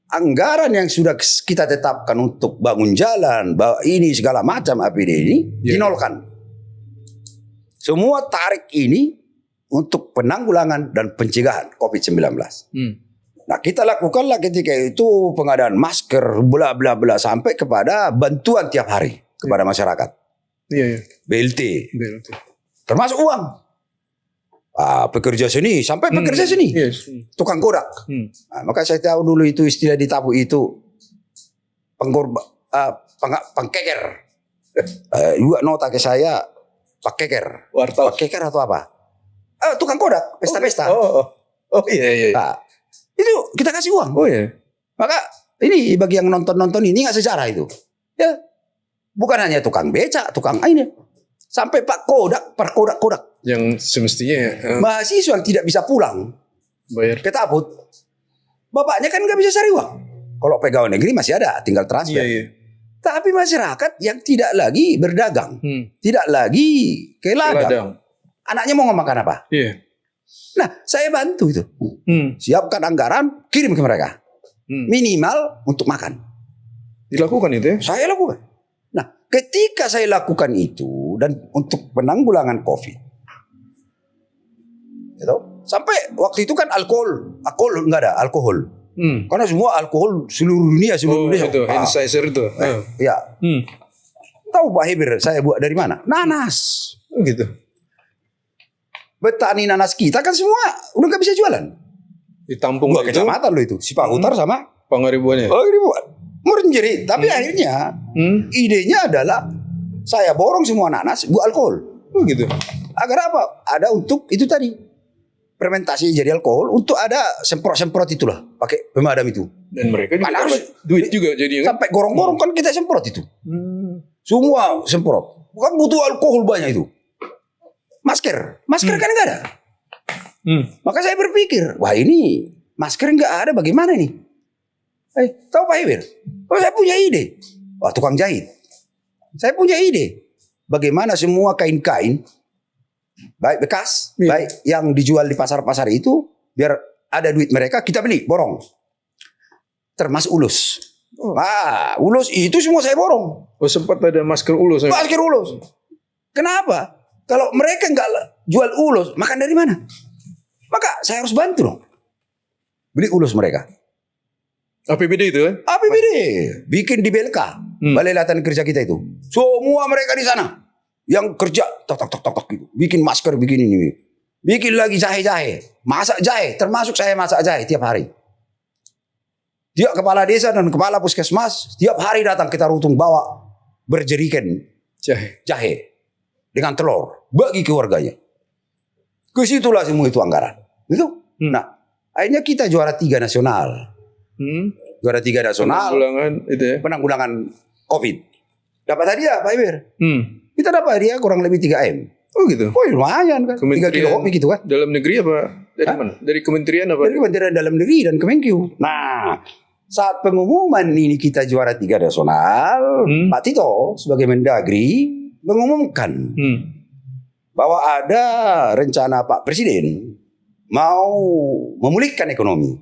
Anggaran yang sudah kita tetapkan untuk bangun jalan, ini segala macam APD ini dinolkan. Semua tarik ini untuk penanggulangan dan pencegahan COVID-19. Nah, kita lakukanlah ketika itu pengadaan masker, bla bla bla, sampai kepada bantuan tiap hari kepada masyarakat. BLT. Termasuk uang. Pekerja seni sampai pekerja seni. Tukang kodak. Nah, maka saya tahu dulu itu istilah di Tabu itu pengkeker. Juga nota ke saya pakeker. Pakeker atau apa? Tukang kodak, pesta-pesta. Iya. Nah, itu kita kasih uang. Maka ini bagi yang nonton ini nggak sejarah itu. Ya, bukan hanya tukang beca, tukang ini, sampai Pak Kodak. Yang semestinya mahasiswa yang tidak bisa pulang bayar ke Tabut, bapaknya kan nggak bisa cari uang. Kalau pegawai negeri masih ada, tinggal transfer. Tapi masyarakat yang tidak lagi berdagang, tidak lagi ke ladang, anaknya mau makan apa? Nah, saya bantu itu. Siapkan anggaran, kirim ke mereka. Minimal untuk makan. Dilakukan itu ya? Saya lakukan. Nah, ketika saya lakukan itu dan untuk penanggulangan COVID, gitu, sampai waktu itu kan alkohol nggak ada alkohol. Karena semua alkohol seluruh dunia itu hand sanitizer itu. Ya. Tahu Pak Heber saya buat dari mana? Nanas. Gitu. Petani nanas kita kan semua udah nggak bisa jualan. Ditampung dua kecamatan loh itu, Sipak Utara sama Pangaribuannya. Merenjerit. Tapi akhirnya idenya adalah saya borong semua nanas buat alkohol. Gitu. Agar apa? Ada untuk itu tadi. Fermentasi jadi alkohol untuk ada semprot-semprot itulah, pakai pemadam itu. Dan mereka juga harus duit juga jadi kan? Sampai gorong-gorong kan kita semprot itu. Semua semprot. Bukan butuh alkohol banyak itu. Masker kan enggak ada. Maka saya berpikir, wah ini masker enggak ada, bagaimana nih? Tahu Pak Heber? Saya punya ide. Wah, tukang jahit. Saya punya ide. Bagaimana semua kain-kain baik bekas, baik yang dijual di pasar-pasar itu, biar ada duit mereka, kita beli, borong. Termasuk ulus. Ulus itu semua saya borong. Sempat ada masker ulus. Masker ulus. Kenapa? Kalau mereka nggak jual ulus, makan dari mana? Maka saya harus bantu dong. Beli ulus mereka. APBD itu kan? APBD. Bikin di BLK. Balai Latihan Kerja kita itu. Semua mereka di sana. Yang kerja tok gitu. Bikin masker, bikin ini. Bikin lagi jahe-jahe. Masak jahe, termasuk saya masak jahe tiap hari. Tiap kepala desa dan kepala puskesmas tiap hari datang kita rutung bawa berjeriken jahe dengan telur bagi keluarganya. Kesitulah semua itu anggaran. Itu. Nah, akhirnya kita juara 3 nasional. Juara 3 nasional. Penanggulangan COVID. Dapat hadiah Pak Heber. Kita dapat hadiah kurang lebih 3M. Oh gitu. Oh lumayan kan. 3 kilo kopi gitu kan. Dalam negeri apa? Dari mana? Dari kementerian apa? Dari Kementerian Dalam Negeri dan Kemenkyu. Nah, saat pengumuman ini kita juara 3 nasional, Pak Tito sebagai Mendagri mengumumkan bahwa ada rencana Pak Presiden mau memulihkan ekonomi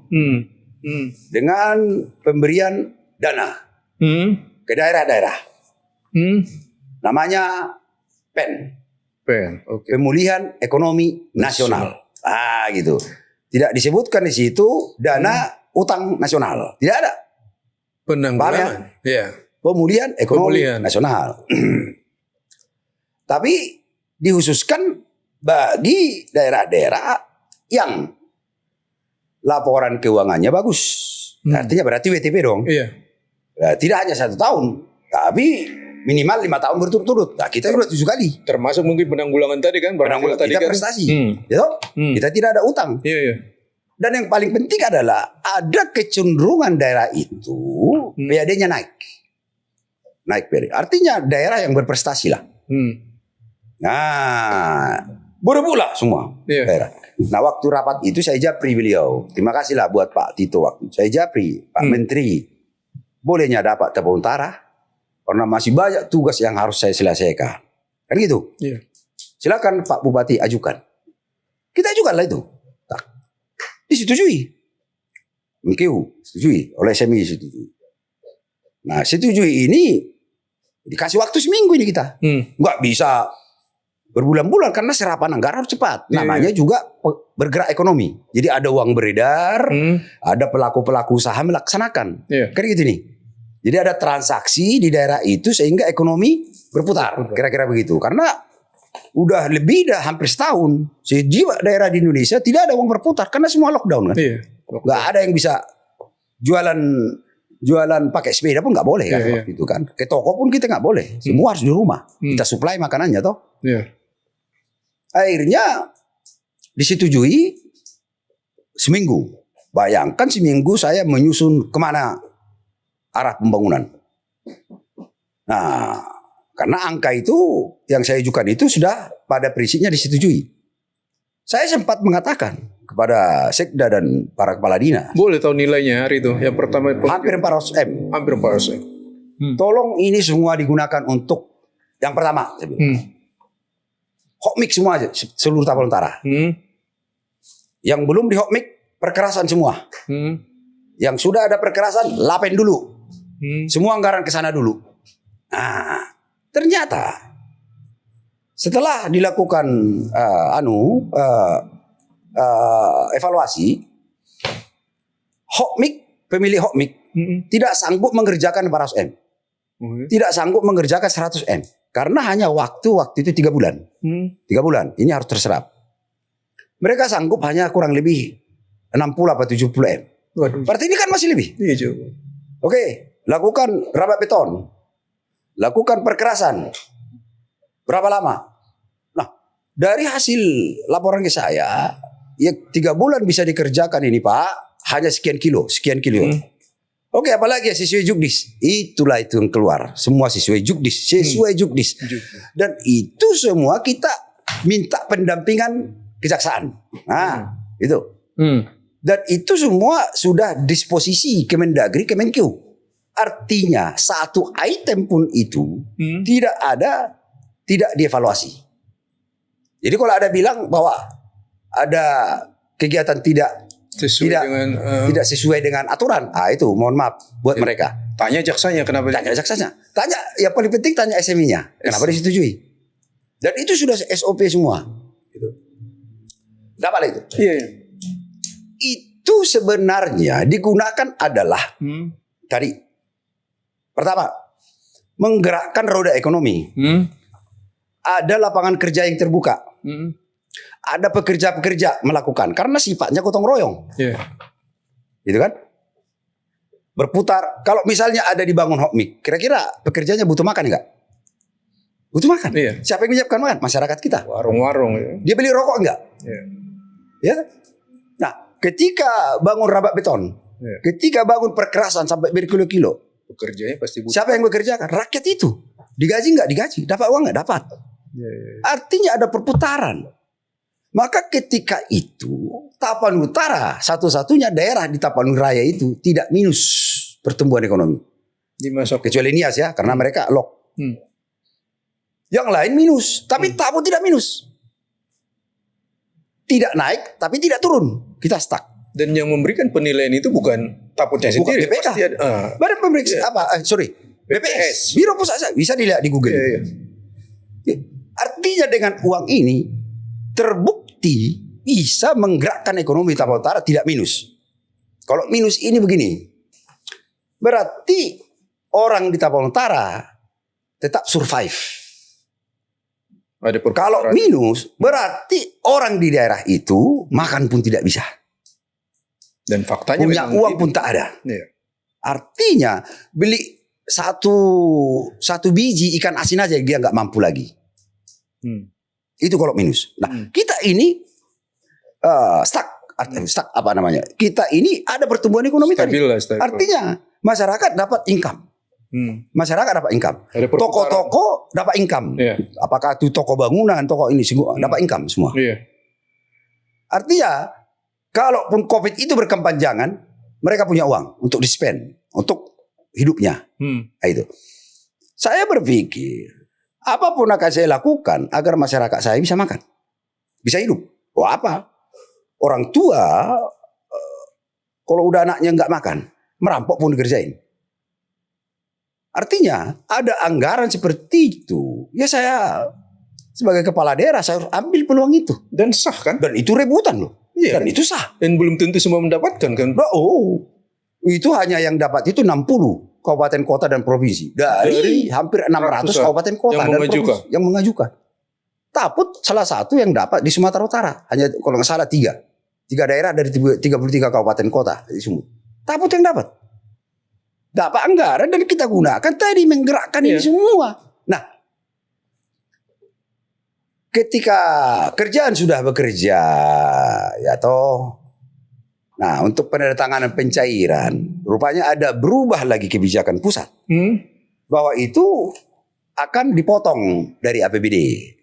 dengan pemberian dana ke daerah-daerah. Namanya PEN. Pemulihan Ekonomi Nasional. Gitu. Tidak disebutkan di situ dana utang nasional. Tidak ada. Penanggulangan. Pemulihan Ekonomi Nasional. Tapi dikhususkan bagi daerah-daerah yang laporan keuangannya bagus. Artinya berarti WTP dong. Tidak hanya 1 tahun, tapi minimal 5 tahun berturut-turut. Nah, kita sudah 7 kali. Termasuk mungkin penanggulangan tadi kan. Penanggulangan tadi kita kan prestasi. Kita tidak ada utang. Dan yang paling penting adalah ada kecenderungan daerah itu PAD-nya naik. Naik PAD. Artinya daerah yang berprestasi lah. Nah, Berebutlah semua daerah. Nah waktu rapat itu saya japri beliau. Terima kasihlah buat Pak Tito waktu. Saya japri, Pak Menteri, bolehnya dapat Tapal Utara karena masih banyak tugas yang harus saya selesaikan. Kan gitu. Silakan Pak Bupati ajukan. Kita ajukanlah itu. Tak. Disetujui. MQ setujui oleh SMI setujui. Nah setujui ini dikasih waktu seminggu ini kita. Nggak bisa berbulan-bulan karena serapan anggaran harus cepat. Namanya juga bergerak ekonomi. Jadi ada uang beredar, ada pelaku-pelaku usaha melaksanakan. Kan gitu nih. Jadi ada transaksi di daerah itu sehingga ekonomi berputar. Kira-kira begitu. Karena udah lebih hampir setahun sejiwa daerah di Indonesia tidak ada uang berputar karena semua lockdown kan. Nggak ada yang bisa jualan pakai sepeda pun nggak boleh kan. Gitu kan. Ke toko pun kita nggak boleh. Semua harus di rumah. Kita supply makanannya toh. Akhirnya disetujui seminggu. Bayangkan seminggu saya menyusun kemana arah pembangunan. Nah, karena angka itu yang saya ajukan itu sudah pada prinsipnya disetujui. Saya sempat mengatakan kepada Sekda dan para kepala dinas. Boleh tahu nilainya hari itu? Yang pertama hampir 400 M. Hampir 400 M. Tolong ini semua digunakan untuk yang pertama. Hokmik semua aja, seluruh Tapal Utara. Yang belum di hokmik, perkerasan semua. Yang sudah ada perkerasan, lapen dulu. Semua anggaran ke sana dulu. Nah, ternyata setelah dilakukan evaluasi, hokmik, pemilik hokmik tidak sanggup mengerjakan 400 M. Tidak sanggup mengerjakan 100 M. Karena hanya waktu itu 3 bulan. 3 bulan. Ini harus terserap. Mereka sanggup hanya kurang lebih 60 atau 70 M. Berarti ini kan masih lebih. Oke. Lakukan rabat beton. Lakukan perkerasan. Berapa lama? Nah, dari hasil laporan ke saya, ya 3 bulan bisa dikerjakan ini Pak. Hanya sekian kilo. Oke, apalagi ya sesuai juknis. Itulah itu yang keluar. Semua sesuai juknis. Dan itu semua kita minta pendampingan kejaksaan. Nah, itu. Dan itu semua sudah disposisi Kemendagri, Kemenq. Artinya satu item pun itu tidak dievaluasi. Jadi kalau ada bilang bahwa ada kegiatan tidak sesuai dengan aturan. Itu mohon maaf buat mereka. Tanya jaksanya kenapa? Tanya jaksanya. Tanya, yang paling penting tanya SMI-nya. Kenapa disetujui? Dan itu sudah SOP semua. Gitu. Dapat itu. Itu sebenarnya digunakan adalah tadi. Pertama, menggerakkan roda ekonomi. Ada lapangan kerja yang terbuka. Ada pekerja-pekerja melakukan karena sifatnya gotong royong, gitu kan? Berputar. Kalau misalnya ada dibangun hokmik, kira-kira pekerjanya butuh makan enggak? Butuh makan. Siapa yang menyiapkan makan? Masyarakat kita. Warung-warung. Dia beli rokok enggak? Ya. Nah, ketika bangun rabat beton, ketika bangun perkerasan sampai berkilo-kilo, pekerjanya pasti butuh. Siapa yang bekerjakan? Rakyat itu. Digaji enggak? Digaji. Dapat uang enggak? Dapat. Artinya ada perputaran. Maka ketika itu Tapanuli Utara satu-satunya daerah di Tapanuli Raya itu tidak minus pertumbuhan ekonomi. Kecuali Nias ya, karena mereka lock. Yang lain minus, tapi Tapau tidak minus. Tidak naik, tapi tidak turun. Kita stuck. Dan yang memberikan penilaian itu bukan Taputnya sendiri. BPK. Pasti ada. Badan pemeriksa BPS. Biro Pusat, bisa dilihat di Google. Artinya dengan uang ini terbukti bisa menggerakkan ekonomi Tapal Utara tidak minus. Kalau minus ini begini, berarti orang di Tapal Utara tetap survive. Kalau minus, berarti orang di daerah itu makan pun tidak bisa. Dan faktanya punya uang pun tak ada. Artinya beli satu biji ikan asin aja dia nggak mampu lagi. Itu kalau minus. Nah, kita ini stuck apa namanya? Kita ini ada pertumbuhan ekonomi stabil tadi. Artinya masyarakat dapat income. Masyarakat dapat income. Ada perputaran. Toko-toko dapat income. Iya. Apakah itu toko bangunan, toko ini semua dapat income semua. Iya. Artinya, kalaupun COVID itu berkepanjangan, mereka punya uang untuk di-spend, untuk hidupnya. Nah, itu. Saya berpikir, apapun akan saya lakukan agar masyarakat saya bisa makan, bisa hidup. Wah, apa? Orang tua, kalau udah anaknya nggak makan, merampok pun dikerjain. Artinya, ada anggaran seperti itu. Ya saya, sebagai kepala daerah, saya harus ambil peluang itu. Dan sah kan? Dan itu rebutan loh. Iya. Dan itu sah. Dan belum tentu semua mendapatkan kan? Oh, itu hanya yang dapat itu 60 kabupaten kota dan provinsi dari hampir 600 kabupaten kota dan provinsi yang mengajukan. Taput salah satu yang dapat di Sumatera Utara, hanya kalau nggak salah 3 daerah dari 33 kabupaten kota di Sumut. Taput yang dapat anggaran dan kita gunakan tadi menggerakkan ini semua. Nah, ketika kerjaan sudah bekerja, ya toh. Nah, untuk penandatanganan pencairan, rupanya ada berubah lagi kebijakan pusat. Bahwa itu akan dipotong dari APBD.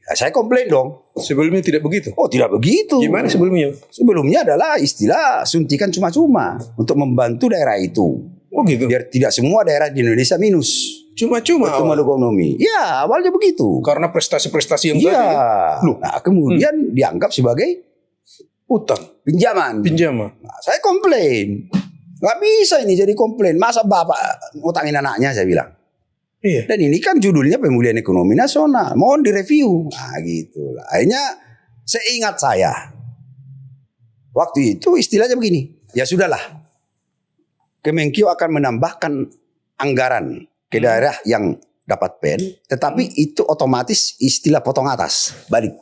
Nah, saya komplain dong. Sebelumnya tidak begitu? Oh, tidak begitu. Gimana sebelumnya? Sebelumnya adalah istilah suntikan cuma-cuma untuk membantu daerah itu. Oh gitu? Biar tidak semua daerah di Indonesia minus. Cuma-cuma ekonomi. Ya, awalnya begitu. Karena prestasi-prestasi yang tadi. Loh. Nah, kemudian dianggap sebagai utang, pinjaman. Nah, saya komplain. Gak bisa ini jadi komplain. Masa bapak utangin anaknya, saya bilang. Iya. Dan ini kan judulnya pemulihan ekonomi nasional. Mohon direview. Nah, gitu lah. Akhirnya seingat saya, waktu itu istilahnya begini. Ya sudahlah. Kemenkeu akan menambahkan anggaran ke daerah yang dapat PEN, tetapi itu otomatis istilah potong atas, balik.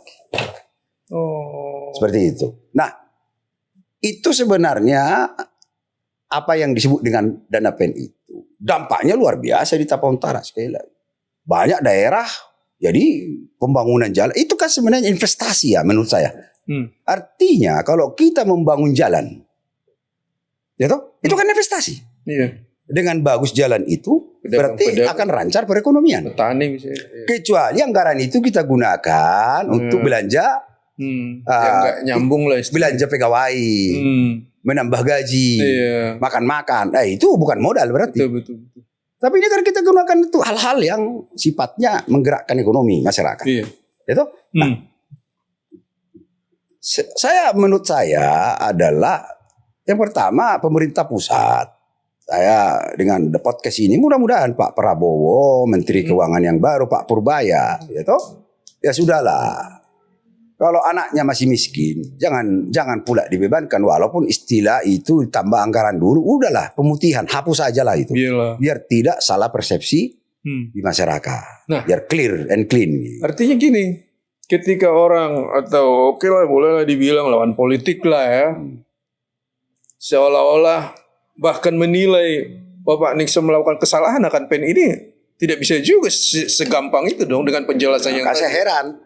Oh. Seperti itu. Nah, itu sebenarnya apa yang disebut dengan dana PEN itu. Dampaknya luar biasa di Tapang Utara sekali lagi. Banyak daerah, jadi pembangunan jalan, itu kan sebenarnya investasi ya menurut saya. Artinya kalau kita membangun jalan, ya toh, itu kan investasi. Iya. Dengan bagus jalan itu berarti akan lancar perekonomian. Petani misalnya. Iya. Kecuali anggaran itu kita gunakan untuk belanja, yang nggak nyambung lah. Belanja pegawai, menambah gaji, makan-makan. Itu bukan modal berarti. Betul. Tapi ini kan kita gunakan itu hal-hal yang sifatnya menggerakkan ekonomi masyarakat. Iya. Itu. Nah, menurut saya adalah yang pertama pemerintah pusat. Saya dengan podcast ini mudah-mudahan Pak Prabowo, Menteri Keuangan yang baru, Pak Purbaya, ya sudahlah. Kalau anaknya masih miskin, jangan pula dibebankan. Walaupun istilah itu tambah anggaran dulu, udahlah pemutihan, hapus aja lah itu. Biar tidak salah persepsi di masyarakat. Nah, biar clear and clean. Artinya gini, ketika orang atau oke lah bolehlah dibilang lawan politik lah ya, seolah-olah bahkan menilai Bapak Nixon melakukan kesalahan akan PEN ini tidak bisa juga segampang itu dong dengan penjelasan yang saya heran.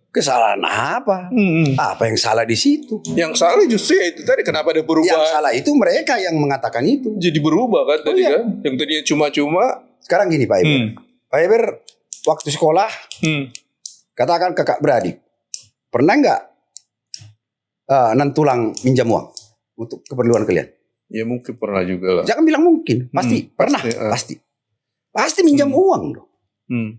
Kesalahan apa? Apa yang salah di situ? Yang salah justru ya itu tadi, kenapa ada berubah? Yang salah itu mereka yang mengatakan itu. Jadi berubah kan tadi kan? Yang tadinya cuma-cuma. Sekarang gini Pak Eber. Pak Eber waktu sekolah katakan kakak beradik, pernah nggak nantulang minjam uang untuk keperluan kalian? Ya mungkin pernah juga lah. Jangan bilang mungkin, pasti pernah, pasti minjam uang loh.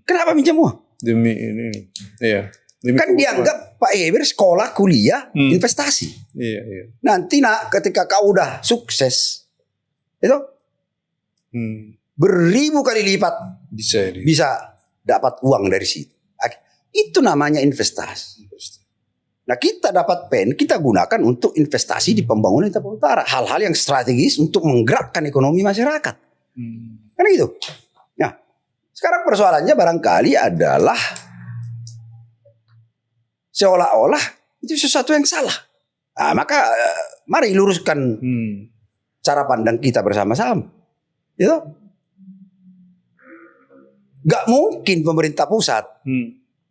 Kenapa minjam uang? Demi ini, iya. Demi kan dianggap Pak Eber sekolah, kuliah, investasi. Iya. Nanti ketika kau udah sukses, itu beribu kali lipat bisa dapat uang dari situ. Itu namanya investasi. Nah, kita dapat PEN, kita gunakan untuk investasi di pembangunan Tapang Utara. Hal-hal yang strategis untuk menggerakkan ekonomi masyarakat. Kan gitu. Nah, sekarang persoalannya barangkali adalah seolah-olah itu sesuatu yang salah. Nah, maka mari luruskan cara pandang kita bersama-sama. Gitu. Gak mungkin pemerintah pusat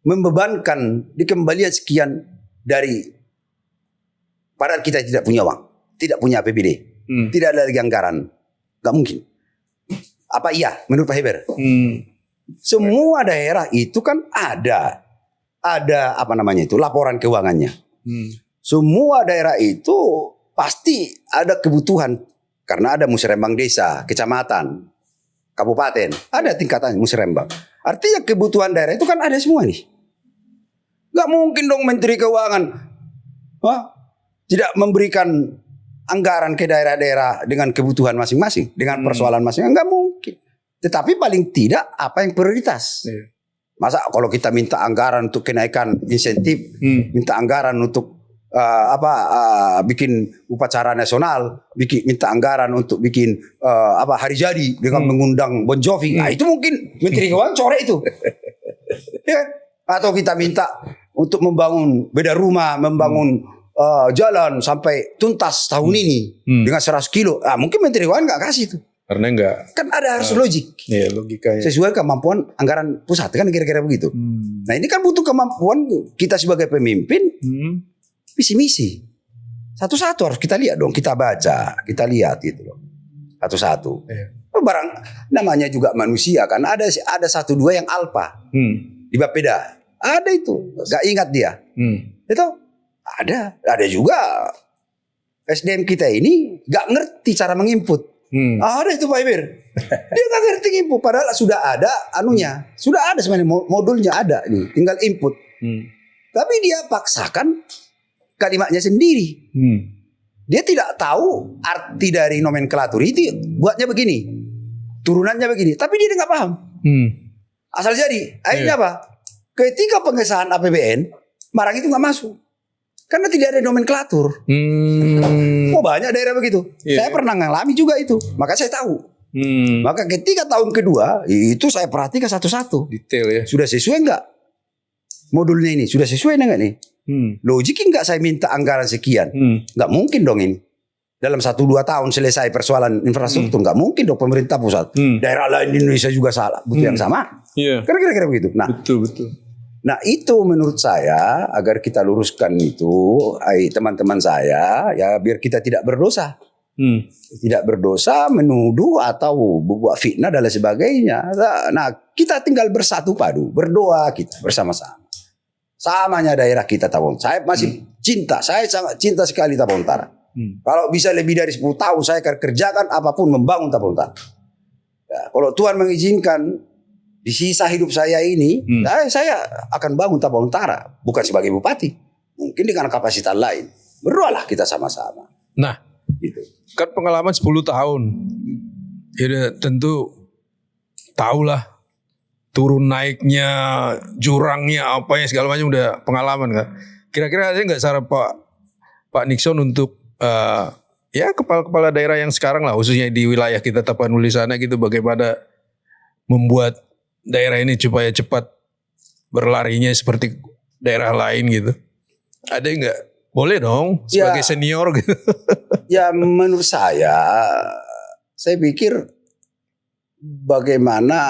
membebankan dikembalian sekian dari padahal kita tidak punya uang, tidak punya APBD, tidak ada lagi anggaran, nggak mungkin. Apa iya menurut Pak Heber? Semua daerah itu kan ada apa namanya itu laporan keuangannya. Semua daerah itu pasti ada kebutuhan karena ada musrembang desa, kecamatan, kabupaten, ada tingkatan musrembang. Artinya kebutuhan daerah itu kan ada semua nih. Gak mungkin dong Menteri Keuangan tidak memberikan anggaran ke daerah-daerah dengan kebutuhan masing-masing, dengan persoalan masing-masing. Gak mungkin. Tetapi paling tidak apa yang prioritas. Masa kalau kita minta anggaran untuk kenaikan insentif, minta anggaran untuk bikin upacara nasional, minta anggaran untuk bikin hari jadi dengan mengundang Bon Jovi. Nah, itu mungkin Menteri Keuangan coret itu. Ya. Atau kita minta untuk membangun beda rumah, membangun jalan sampai tuntas tahun ini dengan 100 kilo. Nah, mungkin Menteri Keuangan nggak kasih itu. Karena enggak. Kan ada harus logik. Iya, logikanya. Sesuai kemampuan anggaran pusat kan kira-kira begitu. Nah, ini kan butuh kemampuan kita sebagai pemimpin visi misi. Satu-satu harus kita lihat dong, kita baca, kita lihat gitu loh. Satu-satu. Barang namanya juga manusia kan ada satu dua yang alpa. Di Bapeda. Ada itu. Gak ingat dia. Itu ada juga SDM kita ini gak ngerti cara menginput. Ada itu Pak Emir. Dia gak ngerti input. Padahal sudah ada anunya. Sudah ada sebenarnya modulnya ada nih. Tinggal input. Tapi dia paksakan kalimatnya sendiri. Dia tidak tahu arti dari nomenklatur itu. Buatnya begini. Turunannya begini. Tapi dia gak paham. Asal jadi. Akhirnya apa? Ketika pengesahan APBN. Barang itu gak masuk. Karena tidak ada nomenklatur. Banyak daerah begitu. Saya pernah ngalami juga itu. Maka saya tahu. Maka ketika tahun kedua itu saya perhatikan satu-satu. Detail ya. Sudah sesuai enggak modulnya ini? Sudah sesuai enggak nih? Logik enggak saya minta anggaran sekian? Enggak mungkin dong ini. Dalam 1-2 tahun selesai persoalan infrastruktur. Enggak mungkin dong pemerintah pusat. Daerah lain di Indonesia juga salah. Butuh yang sama. Karena kira-kira begitu. Nah, betul. Nah itu menurut saya agar kita luruskan itu, teman-teman saya ya biar kita tidak berdosa, tidak berdosa menuduh atau membuat fitnah dan lain sebagainya. Nah kita tinggal bersatu padu berdoa kita bersama-sama. Samanya daerah kita Tapong. Saya masih cinta, saya sangat cinta sekali Tapong Utara. Kalau bisa lebih dari 10 tahun saya akan kerjakan apapun membangun Tapong Utara. Ya, kalau Tuhan mengizinkan. Di sisa hidup saya ini, saya akan bangun Tapong Utara. Bukan sebagai bupati. Mungkin dengan kapasitas lain. Berdoalah kita sama-sama. Nah, gitu. Kan pengalaman 10 tahun. Ya tentu tahulah turun naiknya, jurangnya, apa yang segala macam udah pengalaman kan. Kira-kira ada nggak saran Pak Nixon untuk ya kepala-kepala daerah yang sekarang lah, khususnya di wilayah kita Tapanuli sana gitu, bagaimana membuat daerah ini supaya cepat berlarinya seperti daerah lain gitu. Ada nggak? Boleh dong sebagai senior gitu. Ya menurut saya pikir bagaimana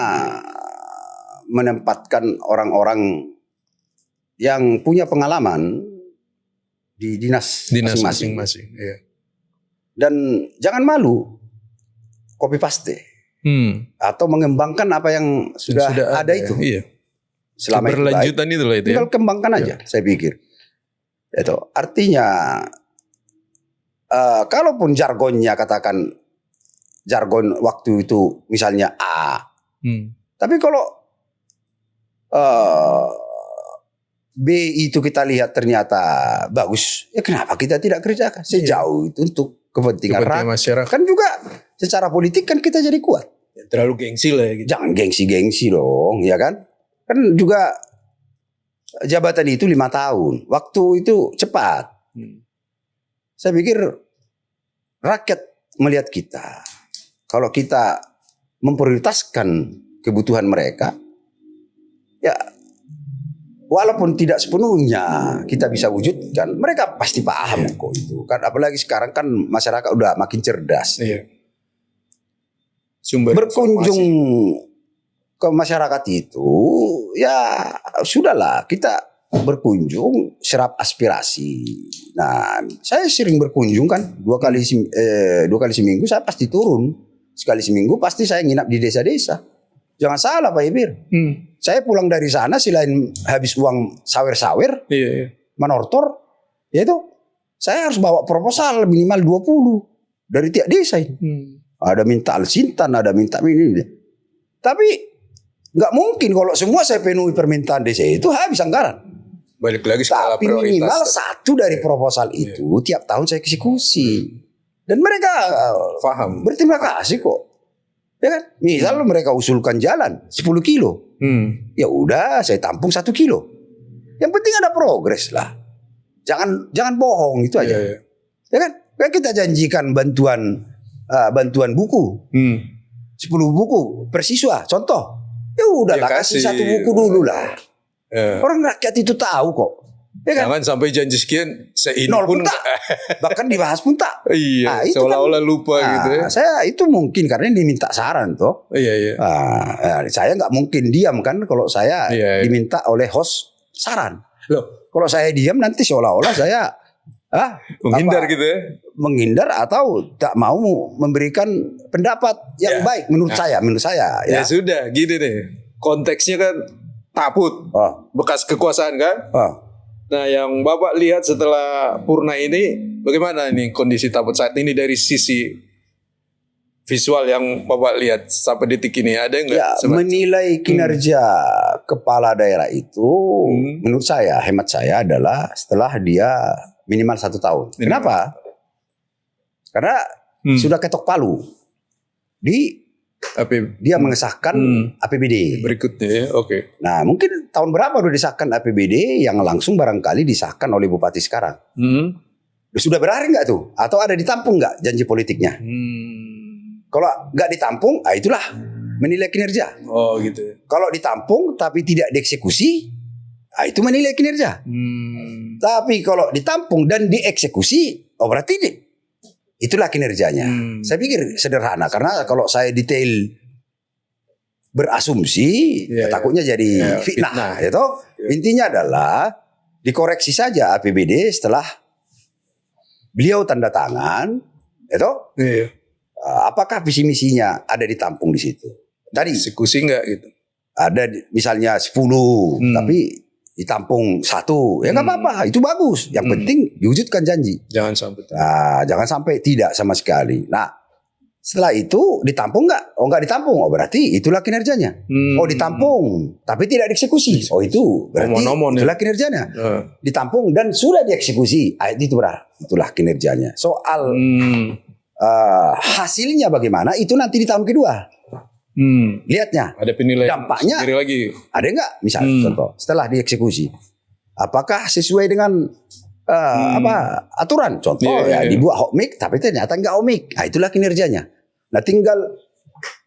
menempatkan orang-orang yang punya pengalaman di dinas masing-masing. Iya. Dan jangan malu copy paste. Atau mengembangkan apa yang sudah ada itu. Iya. Selama keberlanjutan itu lah itu. Tinggal kembangkan aja, saya pikir. Itu artinya kalaupun jargonnya katakan jargon waktu itu misalnya A. Tapi kalau B itu kita lihat ternyata bagus, ya kenapa kita tidak kerjakan sejauh itu untuk kepentingan masyarakat. Kan juga secara politik kan kita jadi kuat. Ya, terlalu gengsi lah ya gitu. Jangan gengsi dong, ya kan? Kan juga jabatan itu 5 tahun. Waktu itu cepat. Saya pikir rakyat melihat kita. Kalau kita memprioritaskan kebutuhan mereka, ya walaupun tidak sepenuhnya kita bisa wujudkan, mereka pasti paham kok itu. Kan apalagi sekarang kan masyarakat udah makin cerdas. Iya. Berkunjung ke masyarakat itu, ya sudahlah kita berkunjung serap aspirasi. Nah, saya sering berkunjung kan 2 kali seminggu saya pasti turun sekali seminggu pasti saya nginap di desa-desa. Jangan salah Pak Ibir. Saya pulang dari sana selain habis uang sawer-sawer, manortor, yaitu saya harus bawa proposal minimal 20 dari tiap desa ini. Ada minta Alsintan, ada minta ini. Tapi nggak mungkin kalau semua saya penuhi permintaan desa itu habis anggaran. Balik lagi skala tapi prioritas. minimal satu dari proposal itu tiap tahun saya eksekusi. Dan mereka berterima kasih kok. Ya kan? Misal mereka usulkan jalan 10 kilo. Ya udah saya tampung 1 kilo. Yang penting ada progres lah. Jangan bohong itu aja. Ya kan? Kayak kita janjikan bantuan buku. 10 buku per siswa contoh. Ya udahlah kasih 1 buku dulu lah. Orang rakyat itu tahu kok. Ya kan? Jangan sampai janji sekian ini pun tak. Bahkan dibahas pun tak. Iya, seolah-olah kan, lupa gitu ya. Saya itu mungkin karena diminta saran toh. Iya. Saya nggak mungkin diam kan kalau saya diminta oleh host saran. Loh, kalau saya diam nanti seolah-olah saya menghindar gitu ya. Menghindar atau tak mau memberikan pendapat yang baik menurut saya. Ya sudah, gini nih. Konteksnya kan Taput, bekas kekuasaan kan. Nah, yang Bapak lihat setelah Purna ini, bagaimana ini kondisi Taput saat ini dari sisi visual yang Bapak lihat sampai detik ini? Ada nggak? Ya, menilai kinerja kepala daerah itu, menurut saya, hemat saya adalah setelah dia minimal 1 tahun. Kenapa? Karena sudah ketok palu dia mengesahkan APBD berikutnya. Oke. Nah mungkin tahun berapa udah disahkan APBD yang langsung barangkali disahkan oleh bupati sekarang. Sudah berakhir nggak tuh? Atau ada ditampung nggak janji politiknya? Kalau nggak ditampung, itulah menilai kinerja. Oh gitu. Kalau ditampung tapi tidak dieksekusi, itu menilai kinerja. Tapi kalau ditampung dan dieksekusi, berarti itulah kinerjanya. Saya pikir sederhana karena kalau saya detail berasumsi takutnya jadi fitnah. Gitu. Intinya adalah dikoreksi saja APBD setelah beliau tanda tangan. Gitu. Apakah visi misinya ada ditampung di situ? Tadi eksekusi enggak gitu? Ada misalnya 10 tapi ditampung 1, ya nggak apa-apa, itu bagus. Yang penting diwujudkan janji. Jangan sampai tidak sama sekali. Nah, setelah itu ditampung nggak? Nggak ditampung. Berarti itulah kinerjanya. Ditampung, tapi tidak dieksekusi. Itu berarti itulah kinerjanya. Ditampung dan sudah dieksekusi. Itulah kinerjanya. Soal hasilnya bagaimana? Itu nanti di tahun kedua. Lihatnya ada penilaian dampaknya lagi. Ada nggak misalnya contoh setelah dieksekusi apakah sesuai dengan aturan contoh dibuat hokmik tapi ternyata nggak hokmik, itulah kinerjanya. Nah tinggal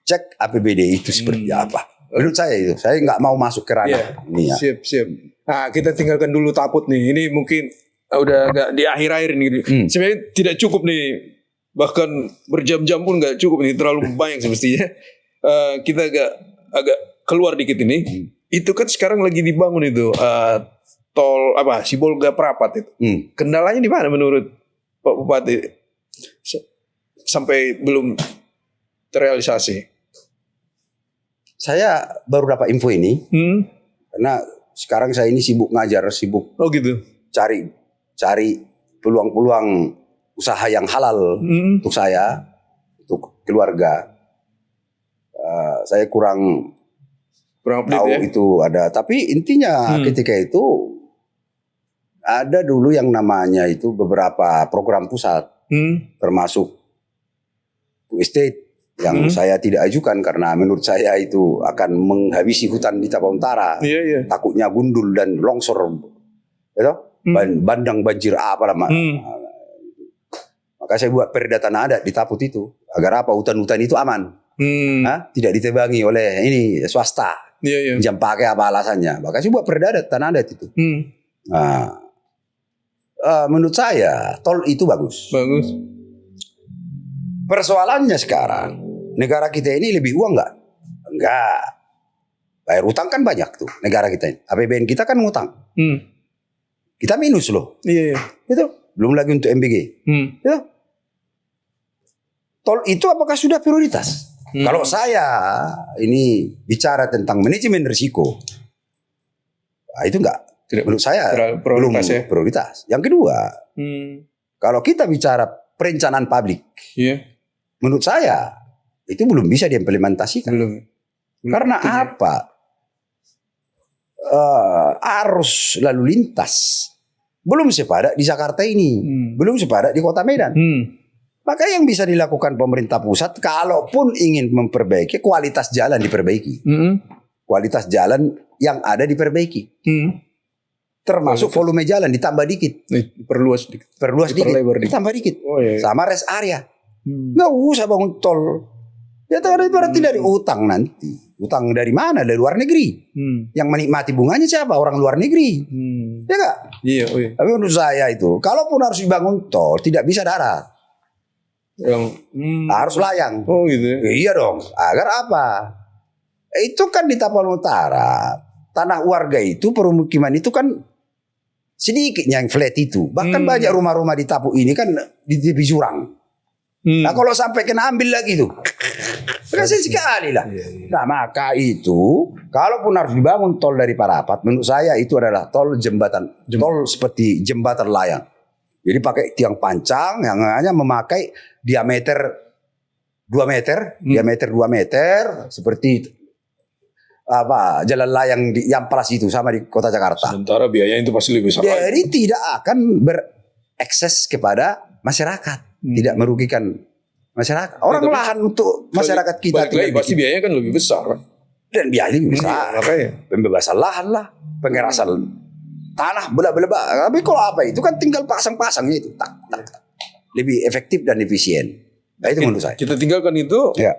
cek APBD itu seperti apa menurut saya. Itu saya nggak mau masuk ke ranah ini ya. Siap. Nah kita tinggalkan dulu Taput nih, ini mungkin udah agak di akhir-akhir nih. Sebenarnya tidak cukup nih, bahkan berjam-jam pun nggak cukup nih, terlalu banyak semestinya. Kita agak keluar dikit ini. Itu kan sekarang lagi dibangun itu tol Sibolga Prapat itu. Kendalanya di mana menurut Pak Bupati sampai belum terrealisasi? Saya baru dapat info ini karena sekarang saya ini sibuk ngajar, sibuk cari peluang-peluang usaha yang halal untuk saya, untuk keluarga. Saya kurang tahu itu ada. Tapi intinya ketika itu ada dulu yang namanya itu beberapa program pusat, termasuk estate yang saya tidak ajukan karena menurut saya itu akan menghabisi hutan di Tapau Utara. Takutnya gundul dan longsor, bandang banjir maka saya buat perda tanah adat di Taput itu agar hutan-hutan itu aman. Tidak ditebangi oleh ini swasta. Jam pakai apa alasannya? Makanya buat perda tanah adat itu. Menurut saya tol itu bagus. Persoalannya sekarang negara kita ini lebih uang nggak? Enggak. Bayar utang kan banyak tuh negara kita ini. APBN kita kan ngutang. Kita minus loh. Itu belum lagi untuk MBG. Itu. tol itu apakah sudah prioritas? Kalau saya ini bicara tentang manajemen risiko, itu enggak. Menurut saya belum prioritas. Yang kedua, kalau kita bicara perencanaan publik, menurut saya itu belum bisa diimplementasikan. Karena apa? Arus lalu lintas belum sepadat di Jakarta ini, belum sepadat di Kota Medan. Maka yang bisa dilakukan pemerintah pusat, kalaupun ingin memperbaiki, kualitas jalan diperbaiki, kualitas jalan yang ada diperbaiki, termasuk volume jalan ditambah dikit, perluas dikit, ditambah dikit, sama rest area. Nggak usah bangun tol. Ya berarti dari utang nanti. Utang dari mana? Dari luar negeri. Yang menikmati bunganya siapa? Orang luar negeri. Ya enggak? Iya. Tapi menurut saya itu, kalaupun harus dibangun tol, tidak bisa darat. Harus layang. Oh gitu. Iya dong. Agar apa? Itu kan di Tapanuli Utara, tanah warga itu, permukiman itu kan sedikitnya yang flat itu. Bahkan banyak rumah-rumah di Tapu ini kan di tepi jurang. Nah kalau sampai kena ambil lagi tuh, kasihan sekali lah. Nah maka itu, kalaupun harus dibangun tol dari Parapat, menurut saya itu adalah tol jembatan, tol seperti jembatan layang. Jadi pakai tiang pancang yang hanya memakai diameter 2 meter, diameter 2 meter, seperti apa jalan layang di Amplas itu sama di Kota Jakarta. Sementara biayanya itu pasti lebih besar. Jadi tidak akan berekses kepada masyarakat. Tidak merugikan masyarakat. Orang lahan untuk masyarakat kita. Pasti biayanya kan lebih besar. Dan biayanya lebih besar. Pembebasan lahan lah. Pengerasan tanah. Bela-bela. Tapi kalau apa itu kan tinggal pasang-pasangnya itu. Tak. Lebih efektif dan efisien. Nah, itu menurut saya. Kita tinggalkan itu. Ya.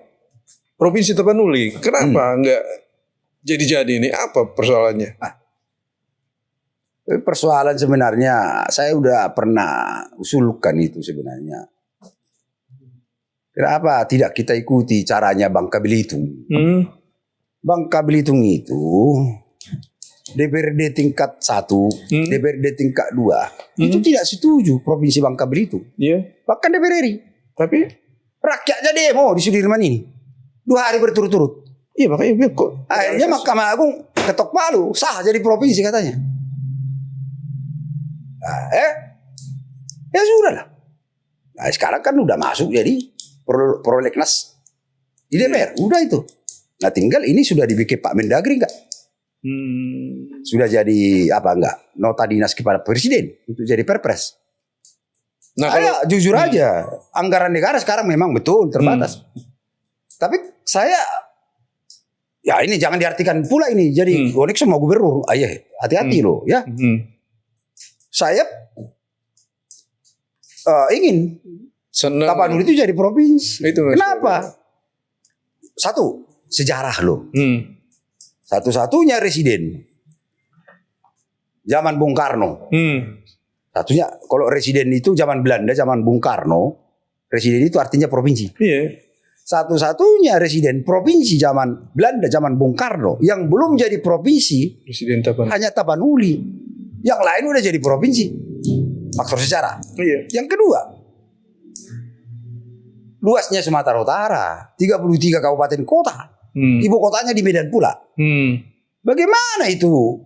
Provinsi Tapanuli. Kenapa enggak jadi-jadi ini? Apa persoalannya? Persoalan sebenarnya saya udah pernah usulkan itu sebenarnya. Kenapa tidak kita ikuti caranya Bangka Belitung? Bangka Belitung itu DPRD tingkat 1, DPRD tingkat 2 itu tidak setuju Provinsi Bangka Belitung. Bahkan DPR RI. Tapi rakyatnya demo di Sudirman ini 2 hari berturut-turut. Iya makanya kok. Akhirnya Mahkamah Agung ketok palu, sah jadi provinsi katanya. Nah, ya sudah lah. Nah, sekarang kan udah masuk jadi prolegnas di DPR, udah itu. Nah tinggal ini sudah dibikin Pak Mendagri enggak? Sudah jadi apa enggak? Nota dinas kepada Presiden untuk jadi perpres. Nah kalau jujur aja, anggaran negara sekarang memang betul terbatas. Tapi saya ya ini jangan diartikan pula ini jadi Onyx semua gubernur. Ayah hati-hati loh ya. Saya ingin Tapanuli itu jadi provinsi. Kenapa? Satu, sejarah loh. Satu-satunya residen zaman Bung Karno. Satunya kalau residen itu zaman Belanda, zaman Bung Karno, residen itu artinya provinsi. Satu-satunya residen provinsi zaman Belanda, zaman Bung Karno yang belum jadi provinsi hanya Tapanuli. Yang lain udah jadi provinsi. Faktor sejarah. Yang kedua, luasnya Sumatera Utara, 33 kabupaten kota. Ibu kotanya di Medan pula. Bagaimana itu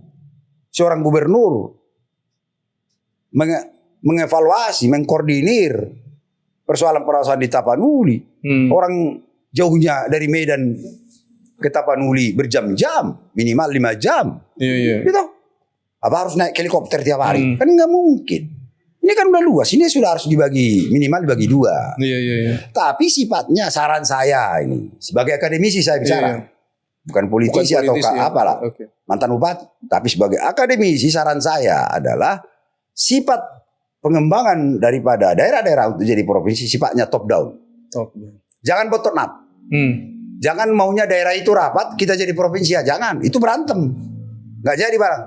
seorang gubernur mengevaluasi, mengkoordinir persoalan-persoalan di Tapanuli? Orang jauhnya dari Medan ke Tapanuli berjam-jam, minimal 5 jam. Gitu. Apa harus naik helikopter tiap hari? Kan nggak mungkin. Ini kan udah luas, ini sudah harus dibagi, minimal dibagi 2. Tapi sifatnya saran saya ini, sebagai akademisi saya bicara. Bukan politisi atau apalah. Mantan bupati. Tapi sebagai akademisi saran saya adalah sifat pengembangan daripada daerah-daerah untuk jadi provinsi sifatnya top down. Jangan bottom up. Jangan maunya daerah itu rapat, kita jadi provinsi ya. Jangan, itu berantem. Nggak jadi barang.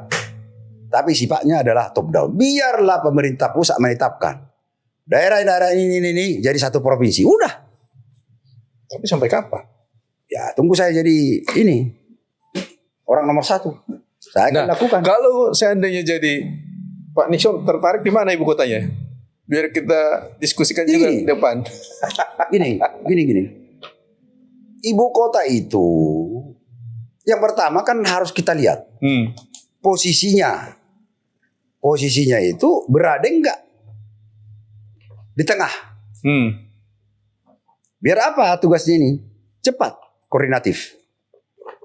Tapi sifatnya adalah top down. Biarlah pemerintah pusat menetapkan daerah-daerah ini jadi satu provinsi. Udah. Tapi sampai kapan? Ya tunggu saya jadi ini orang nomor 1. Saya akan lakukan. Kalau seandainya jadi Pak Nixon tertarik di mana ibu kotanya? Biar kita diskusikan juga di depan. Gini. Ibu kota itu yang pertama kan harus kita lihat posisinya. Posisinya itu berada enggak di tengah. Biar apa tugasnya ini? Cepat, koordinatif.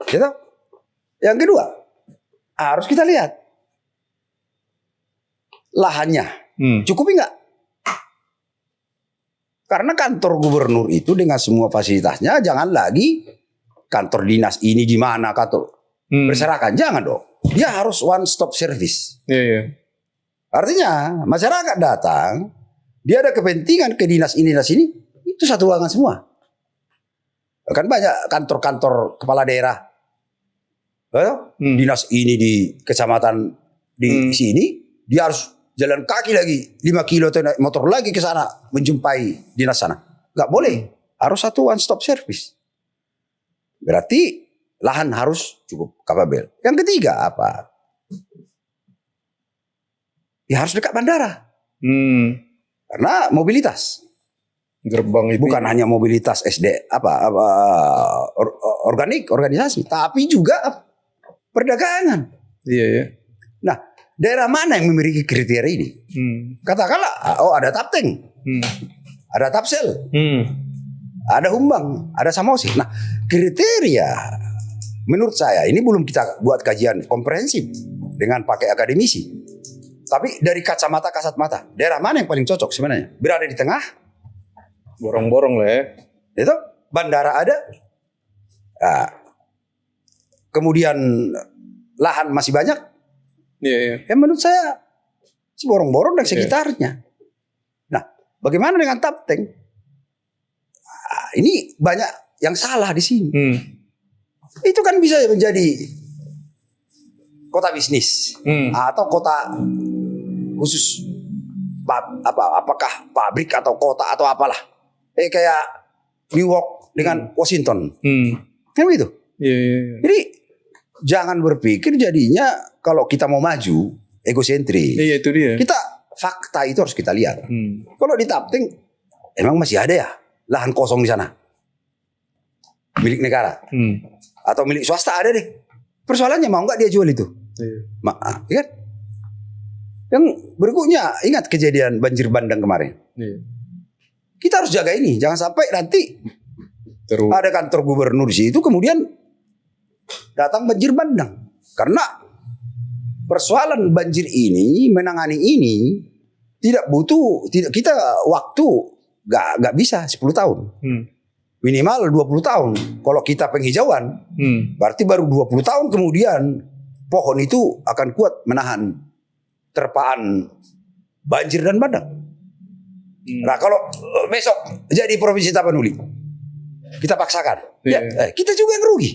Gitu? Yang kedua, harus kita lihat lahannya. Cukup enggak? Karena kantor gubernur itu dengan semua fasilitasnya, jangan lagi kantor dinas ini di mana kantor berserakan, jangan dong. Dia harus one stop service. Artinya masyarakat datang, dia ada kepentingan ke dinas ini itu satu ruangan semua. Kan banyak kantor-kantor kepala daerah, dinas ini di kecamatan di sini, dia harus jalan kaki lagi 5 kilo atau naik motor lagi ke sana menjumpai dinas sana. Gak boleh, harus satu one stop service. Berarti lahan harus cukup kapabel. Yang ketiga apa? Ya harus dekat bandara. Karena mobilitas. Gerbang itu bukan hanya mobilitas organik, organisasi, tapi juga perdagangan. Iya. Nah, daerah mana yang memiliki kriteria ini? Katakanlah, ada Tapteng, ada Tapsel, ada Humbang, ada Samosir. Nah, kriteria menurut saya ini belum kita buat kajian komprehensif dengan pakai akademisi. Tapi dari kacamata kasat mata, daerah mana yang paling cocok sebenarnya? Berada di tengah, borong-borong lah ya. Itu bandara ada, nah, kemudian lahan masih banyak. Iya. Ya menurut saya si borong-borong dan sekitarnya. Nah, bagaimana dengan Tapteng? Nah, ini banyak yang salah di sini. Itu kan bisa menjadi kota bisnis atau kota khusus, apakah pabrik atau kota atau apalah, kayak New York dengan Washington, kan begitu. Iya. Jadi jangan berpikir jadinya kalau kita mau maju egosentris. Iya, itu dia. Kita fakta itu harus kita lihat. Kalau di Tapteng emang masih ada ya lahan kosong di sana milik negara atau milik swasta, ada deh. Persoalannya mau nggak dia jual itu? Iya. Kan? Yang berikutnya, ingat kejadian banjir bandang kemarin. Kita harus jaga ini, jangan sampai nanti ada kantor gubernur di situ kemudian datang banjir bandang. Karena persoalan banjir ini, menangani ini tidak kita waktu nggak bisa 10 tahun. Minimal 20 tahun. Kalau kita penghijauan, berarti baru 20 tahun kemudian pohon itu akan kuat menahan terpaan banjir dan bandang. Nah, kalau besok jadi Provinsi Tapanuli, kita paksakan, kita juga yang rugi.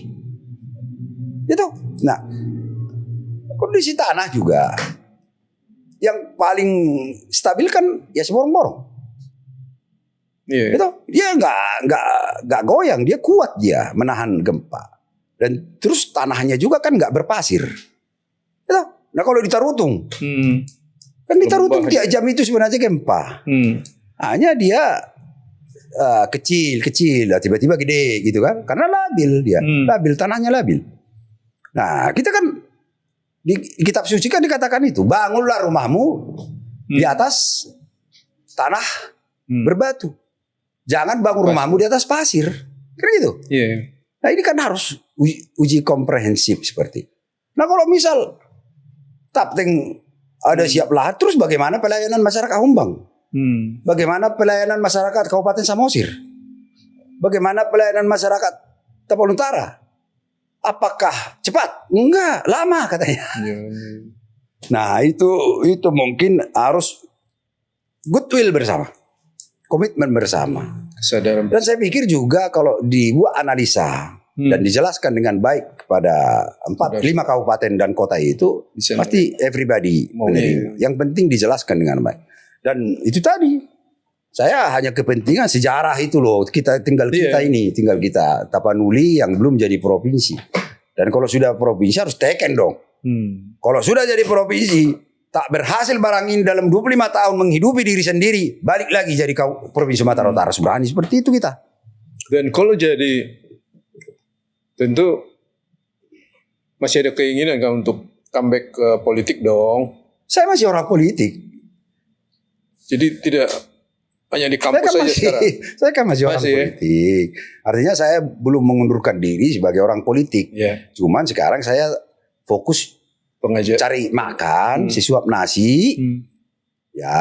Gitu. Nah, kondisi tanah juga yang paling stabil kan ya seborong-borong. Gitu. Dia nggak goyang, dia kuat, dia menahan gempa. Dan terus tanahnya juga kan nggak berpasir. Gitu. Nah, kalau di Tarutung, kan di Tarutung tiap jam itu sebenarnya gempa. Hanya dia kecil, tiba-tiba gede gitu kan. Karena labil dia, labil, tanahnya labil. Nah, kita kan di kitab suci kan dikatakan itu, bangunlah rumahmu di atas tanah berbatu. Jangan bangun rumahmu di atas pasir. Kan gitu. Nah, ini kan harus uji komprehensif seperti. Nah, kalau misal Tapteng ada siap lahan, terus bagaimana pelayanan masyarakat Humbang? Bagaimana pelayanan masyarakat Kabupaten Samosir? Bagaimana pelayanan masyarakat Tapal Utara? Apakah cepat? Enggak, lama katanya. Nah, itu mungkin harus goodwill bersama, komitmen bersama, kesadaran. Dan saya pikir juga kalau dibuat analisa dan dijelaskan dengan baik kepada 4-5 kabupaten dan kota itu, pasti everybody menerima. Yang penting dijelaskan dengan baik. Dan itu tadi, saya hanya kepentingan sejarah itu loh. Kita tinggal kita Tapanuli yang belum jadi provinsi. Dan kalau sudah provinsi harus teken dong. Kalau sudah jadi provinsi, tak berhasil barang ini dalam 25 tahun menghidupi diri sendiri, balik lagi jadi Provinsi Sumatera Utara. Berani seperti itu kita. Dan kalau jadi, tentu masih ada keinginan kan untuk comeback ke politik dong. Saya masih orang politik. Jadi tidak hanya di kampus saja sekarang. Saya kan masih orang politik. Artinya saya belum mengundurkan diri sebagai orang politik. Cuman sekarang saya fokus cari makan, sesuap nasi. Ya,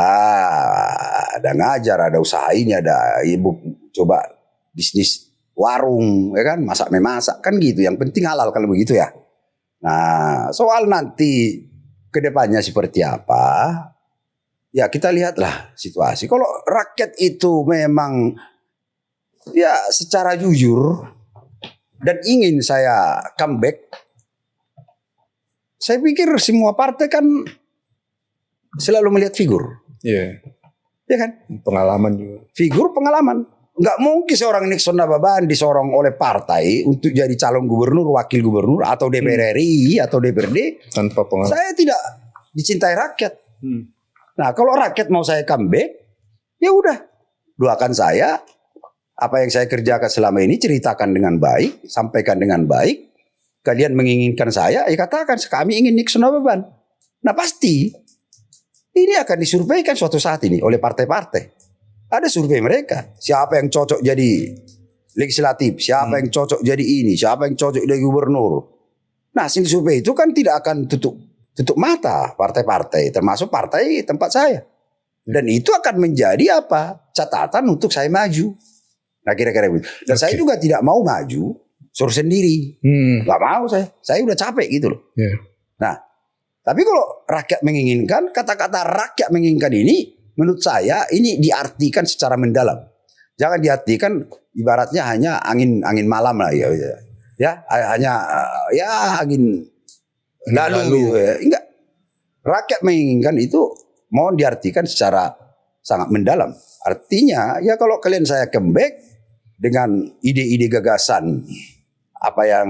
ada ngajar, ada usaha ini, ada ibu coba bisnis warung, ya kan, masak-memasak kan gitu. Yang penting halal kalau begitu ya. Nah, soal nanti kedepannya seperti apa, ya kita lihatlah situasi. Kalau rakyat itu memang ya secara jujur dan ingin saya comeback, saya pikir semua partai kan selalu melihat figur. Iya. Ya kan? Pengalaman juga. Figur pengalaman. Nggak mungkin seorang Nixon Nababan disorong oleh partai untuk jadi calon gubernur, wakil gubernur, atau DPR RI, atau DPRD. Tanpa pengalaman. Saya tidak dicintai rakyat. Nah, kalau rakyat mau saya comeback, ya udah. Doakan saya, apa yang saya kerjakan selama ini, ceritakan dengan baik, sampaikan dengan baik. Kalian menginginkan saya, ya katakan, kami ingin Nixon Nababan. Nah pasti, ini akan disurveikan suatu saat ini oleh partai-partai. Ada survei mereka, siapa yang cocok jadi legislatif, siapa yang cocok jadi ini, siapa yang cocok jadi gubernur. Nah, hasil survei itu kan tidak akan tutup mata partai-partai, termasuk partai tempat saya. Dan itu akan menjadi apa? Catatan untuk saya maju. Nah, kira-kira begitu. Dan saya juga tidak mau maju suruh sendiri. Gak mau saya. Saya udah capek gitu loh. Nah, tapi kalau rakyat menginginkan, kata-kata rakyat menginginkan ini, menurut saya ini diartikan secara mendalam. Jangan diartikan ibaratnya hanya angin malam lah ya. Ya, hanya ya angin lalu. Ya. Enggak. Rakyat menginginkan itu mohon diartikan secara sangat mendalam. Artinya ya kalau kalian saya comeback dengan ide-ide gagasan apa yang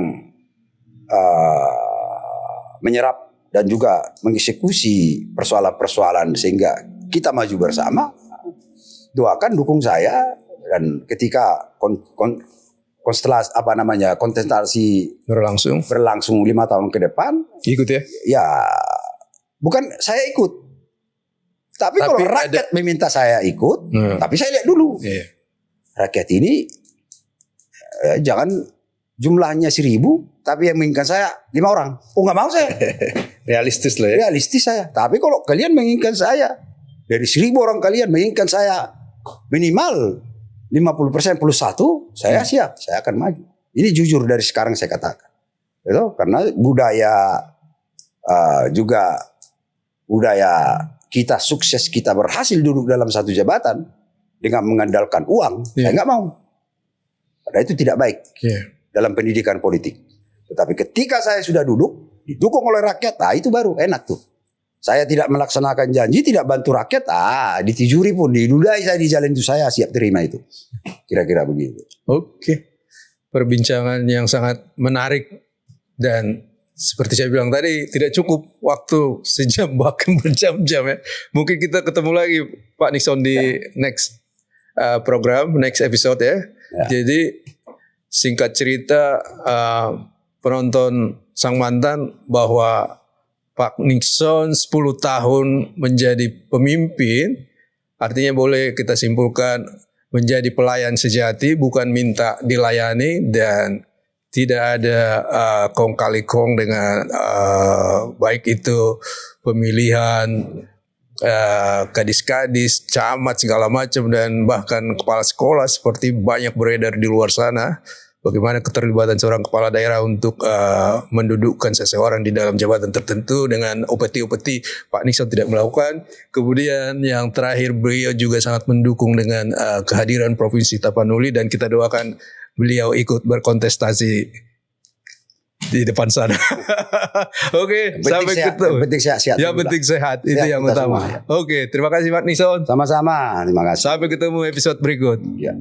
menyerap dan juga mengeksekusi persoalan-persoalan sehingga kita maju bersama, doakan dukung saya, dan ketika konstelasi kontestasi berlangsung 5 tahun ke depan ikut ya bukan saya ikut, tapi kalau rakyat meminta saya ikut, tapi saya lihat dulu rakyat ini jangan jumlahnya 1000 tapi yang menginginkan saya 5 orang. Oh nggak mau saya. Realistis lah ya. Realistis saya. Tapi kalau kalian menginginkan saya, dari 1000 orang kalian menginginkan saya minimal 50% plus 1, saya siap, saya akan maju. Ini jujur dari sekarang saya katakan. Itu karena budaya juga budaya kita sukses, kita berhasil duduk dalam satu jabatan dengan mengandalkan uang, saya nggak mau. Padahal itu tidak baik dalam pendidikan politik. Tetapi ketika saya sudah duduk, didukung oleh rakyat, itu baru enak tuh. Saya tidak melaksanakan janji, tidak bantu rakyat, ditijuri pun, didudai saya di jalan itu, saya siap terima itu. Kira-kira begitu. Oke. Perbincangan yang sangat menarik dan seperti saya bilang tadi, tidak cukup waktu sejam bahkan berjam-jam ya. Mungkin kita ketemu lagi Pak Nixon di next program, next episode ya. Jadi singkat cerita penonton Sang Mantan bahwa Pak Nixon 10 tahun menjadi pemimpin, artinya boleh kita simpulkan menjadi pelayan sejati, bukan minta dilayani dan tidak ada kong kali kong dengan baik itu pemilihan kadis-kadis, camat segala macam dan bahkan kepala sekolah seperti banyak beredar di luar sana. Bagaimana keterlibatan seorang kepala daerah untuk mendudukkan seseorang di dalam jabatan tertentu dengan upeti-upeti Pak Nixon tidak melakukan. Kemudian yang terakhir beliau juga sangat mendukung dengan kehadiran Provinsi Tapanuli dan kita doakan beliau ikut berkontestasi di depan sana. Oke, sampai ketemu. Penting sehat. Yang penting sehat itu yang utama. Oke, terima kasih Pak Nixon. Sama-sama, terima kasih. Sampai ketemu episode berikut. Ya.